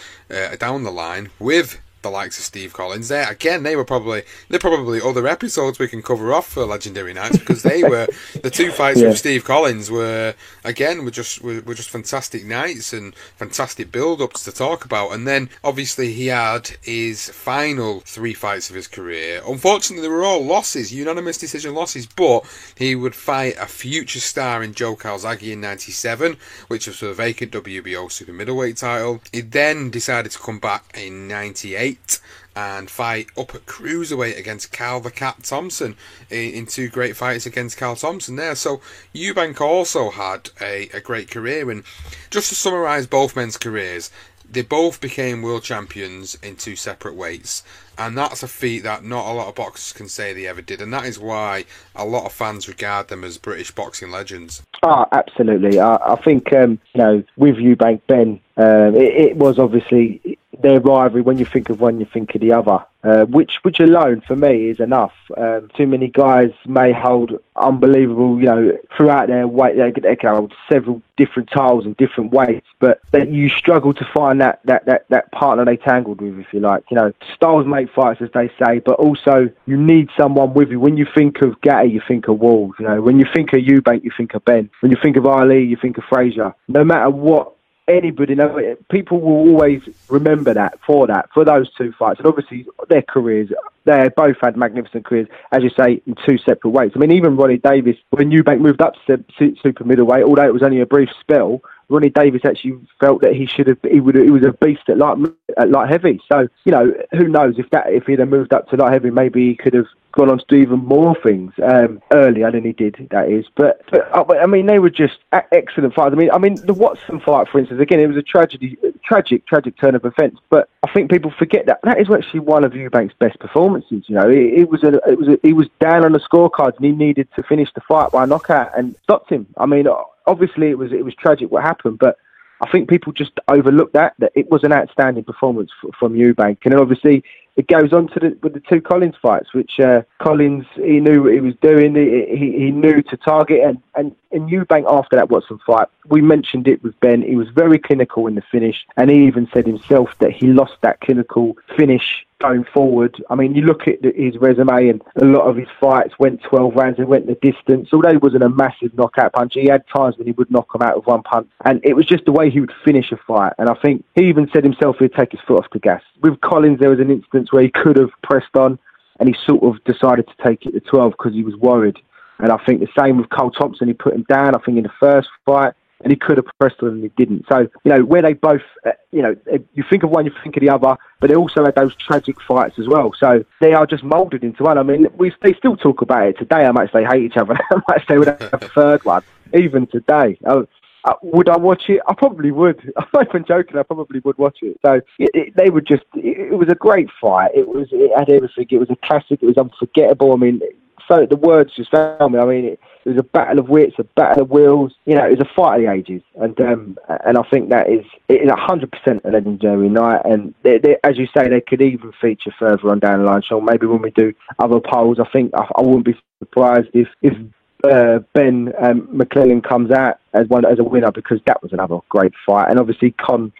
down the line with the likes of Steve Collins. They're probably other episodes we can cover off for Legendary Nights, because they were the two fights with Steve Collins were just fantastic nights and fantastic build-ups to talk about. And then obviously he had his final 3 fights of his career. Unfortunately, they were all losses, unanimous decision losses, but he would fight a future star in Joe Calzaghe in 97, which was for the vacant WBO super middleweight title. He then decided to come back in 98 and fight up at cruiserweight against Cal the Cat Thompson in 2 great fights against Cal Thompson there. So Eubank also had a great career, and just to summarise both men's careers, they both became world champions in 2 separate weights, and that's a feat that not a lot of boxers can say they ever did, and that is why a lot of fans regard them as British boxing legends.
Oh, absolutely. I think, with Eubank, Ben, it was obviously their rivalry. When you think of one, you think of the other, which alone for me is enough. Too many guys may hold unbelievable, throughout their weight, they can hold several different titles and different weights, but that you struggle to find that partner they tangled with, if you like. Styles make fights, as they say, but also you need someone with you. When you think of Gatti, you think of Walls. When you think of Eubank, you think of Ben. When you think of Ali, you think of Frazier. No matter what anybody, people will always remember that for those 2 fights. And obviously their careers, they both had magnificent careers, as you say, in 2 separate weights. I mean, even Ronnie Davis, when Eubank moved up to super middleweight, although it was only a brief spell, Ronnie Davis actually felt that he was a beast at light heavy. So, who knows if he'd have moved up to light heavy, maybe he could have gone on to do even more things earlier than he did, that is. But I mean, they were just excellent fights. I mean, the Watson fight, for instance, again, it was a tragic turn of events. But I think people forget that is actually one of Eubank's best performances. He was down on the scorecards and he needed to finish the fight by a knockout and stopped him. I mean, obviously it was tragic what happened, but I think people just overlook that it was an outstanding performance from Eubank. And then obviously it goes on to with the 2 Collins fights, which Collins, he knew what he was doing. He knew to target, and Eubank after that Watson fight, we mentioned it with Ben, he was very clinical in the finish, and he even said himself that he lost that clinical finish going forward. I mean, you look at his resume, and a lot of his fights went 12 rounds and went the distance. Although he wasn't a massive knockout puncher, he had times when he would knock him out with 1 punch, and it was just the way he would finish a fight. And I think he even said himself he'd take his foot off the gas. With Collins, there was an instance where he could have pressed on, and he sort of decided to take it to 12 because he was worried. And I think the same with Cole Thompson, he put him down, I think, in the first fight, and he could have pressed on and he didn't. So, where they both, you think of one, you think of the other, but they also had those tragic fights as well. So they are just moulded into one. I mean, they still talk about it today. How much they hate each other, how much they would have a third one, even today. Would I watch it? I probably would. I'm not even joking. I probably would watch it. So it was a great fight. It had everything. It was a classic. It was unforgettable. I mean, so the words just fail me. I mean, it was a battle of wits, a battle of wills. It was a fight of the ages, and I think it is 100% a legendary night. And they, as you say, they could even feature further on down the line. So maybe when we do other polls, I think I wouldn't be surprised if Ben McClellan comes out as a winner, because that was another great fight. And obviously Collins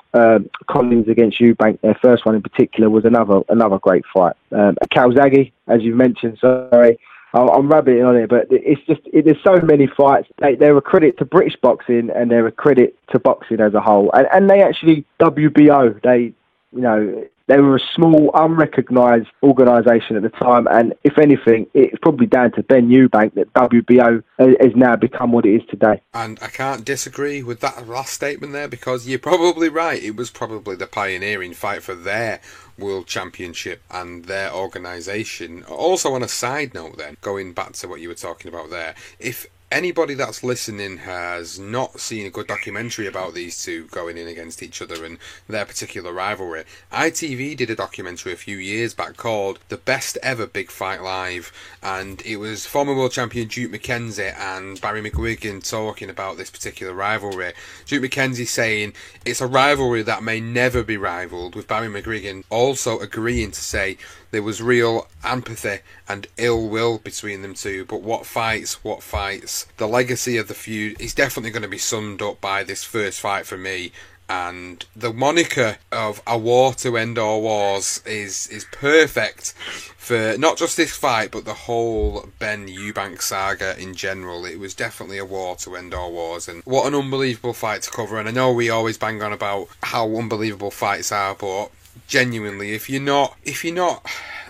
against Eubank, their first one in particular, was another great fight. Calzaghe, as you mentioned, sorry, I'm rabbiting on it, but there's so many fights. They're a credit to British boxing, and they're a credit to boxing as a whole. And they actually, WBO, they were a small, unrecognised organisation at the time, and if anything, it's probably down to Ben Eubank that WBO has now become what it is today.
And I can't disagree with that last statement there, because you're probably right. It was probably the pioneering fight for their World Championship and their organisation. Also, on a side note then, going back to what you were talking about there, if anybody that's listening has not seen a good documentary about these two going in against each other and their particular rivalry, ITV did a documentary a few years back called The Best Ever Big Fight Live, and it was former world champion Duke McKenzie and Barry McGuigan talking about this particular rivalry. Duke McKenzie saying it's a rivalry that may never be rivaled, with Barry McGuigan also agreeing to say there was real empathy and ill will between them two, but what fights. The legacy of the feud is definitely going to be summed up by this first fight for me, And the moniker of a war to end all wars is perfect for not just this fight, but the whole Ben Eubank saga in general. It was definitely a war to end all wars, and what an unbelievable fight to cover. And I know we always bang on about how unbelievable fights are, but genuinely, if you're not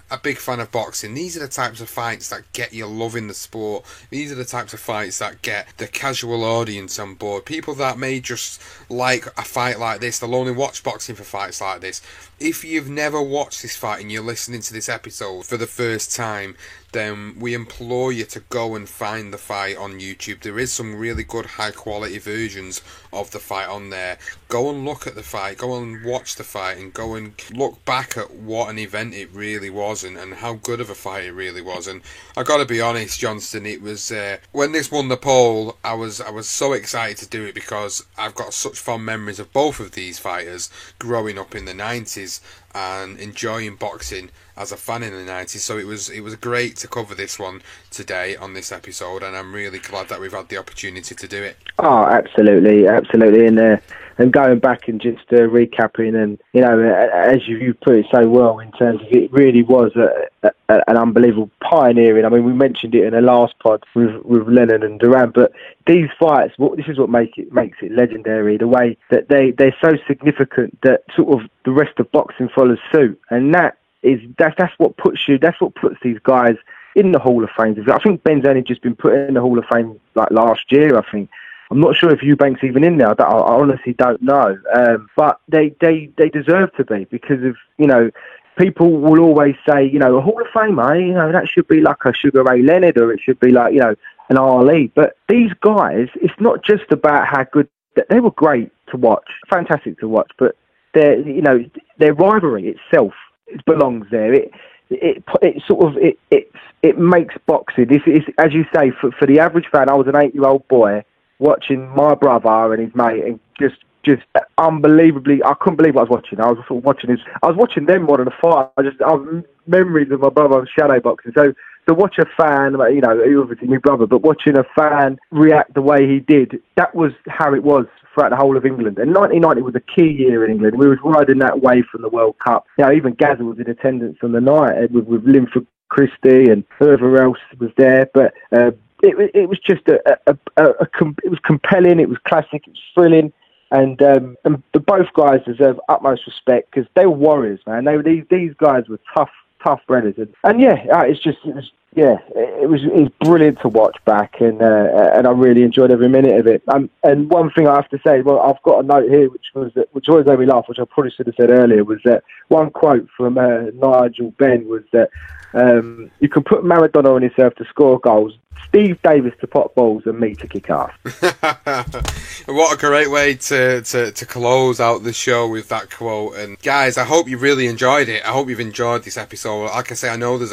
a big fan of boxing, these are the types of fights that get you loving the sport. These are the types of fights that get the casual audience on board. People that may just like a fight like this, they'll only watch boxing for fights like this. If you've never watched this fight and you're listening to this episode for the first time, then we implore you to go and find the fight on YouTube. There is some really good high quality versions of the fight on there. Go and look at the fight, go and watch the fight, and go and look back at what an event it really was, and how good of a fight it really was. And I gotta be honest, Johnston, it was when this won the poll, I was so excited to do it, because I've got such fond memories of both of these fighters growing up in the 90s and enjoying boxing as a fan in the 90s. So it was great to cover this one today on this episode, and I'm really glad that we've had the opportunity to do it.
Oh, absolutely. And going back and just recapping, and as you put it so well, in terms of it really was an unbelievable pioneering. I mean, we mentioned it in the last pod with Lennon and Duran, but these fights, this is what makes it legendary. The way that they're so significant that sort of the rest of boxing follows suit, and that's what puts these guys in the Hall of Fame. I think Ben's only just been put in the Hall of Fame like last year, I think. I'm not sure if Eubank's even in there. I honestly don't know. But they deserve to be, because of, people will always say, a Hall of Famer, that should be like a Sugar Ray Leonard, or it should be like, an Ali. But these guys, it's not just about how good, they were great to watch, fantastic to watch, but their rivalry itself, it belongs there. It makes boxing. It's, as you say, for the average fan. I was an 8-year-old boy watching my brother and his mate, and just unbelievably, I couldn't believe what I was watching. I was sort of watching them more than a fight. I have memories of my brother shadow boxing. So to watch a fan, he obviously my brother, but watching a fan react the way he did, that was how it was throughout the whole of England. And 1990 was a key year in England. We was riding that wave from the World Cup. Even Gazza was in attendance on the night with Linford Christie and whoever else was there. But it was just it was compelling. It was classic. It was thrilling. And both guys deserve utmost respect, because they were warriors, man. These guys were tough brothers. And it was brilliant to watch back, and I really enjoyed every minute of it. And one thing I have to say, well, I've got a note here which always made me laugh, which I probably should have said earlier, was that one quote from Nigel Benn was that you can put Maradona on himself to score goals, Steve Davis to pop balls, and me to kick ass.
What a great way to close out the show with that quote. And guys, I hope you really enjoyed it. I hope you've enjoyed this episode. Like I say, I know there's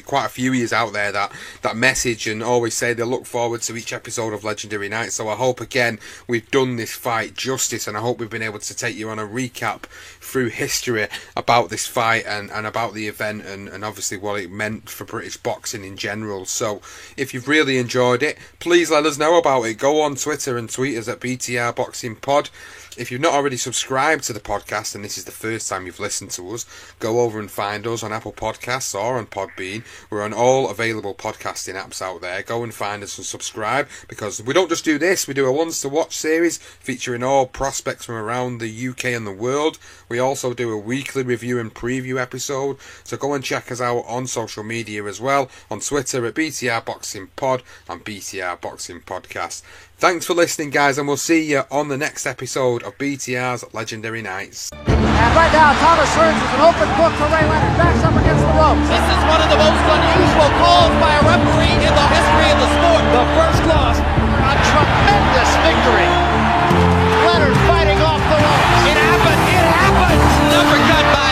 quite a few of you out there that message and always say they look forward to each episode of Legendary Nights. So I hope, again, we've done this fight justice, and I hope we've been able to take you on a recap through history about this fight and about the event, and obviously what it meant for British boxing in general. So if you've really enjoyed it, please let us know about it. Go on Twitter and tweet us at BTR Boxing Pod. If you've not already subscribed to the podcast and this is the first time you've listened to us, go over and find us on Apple Podcasts or on Podbean. We're on all available podcasting apps out there. Go and find us and subscribe, because we don't just do this, we do a Ones to Watch series featuring all prospects from around the UK and the world. We also do a weekly review and preview episode, so go and check us out on social media as well, on Twitter at BTR Boxing Pod and BTR Boxing Podcast. Thanks for listening, guys, and we'll see you on the next episode of BTR's Legendary Nights.
And right now, Thomas Hearns is an open book for Ray Leonard. Backs up against the ropes.
This is one of the most unusual calls by a referee in the history of the sport. The first loss.
A tremendous victory. Leonard fighting off the ropes.
It happened. Uppercut by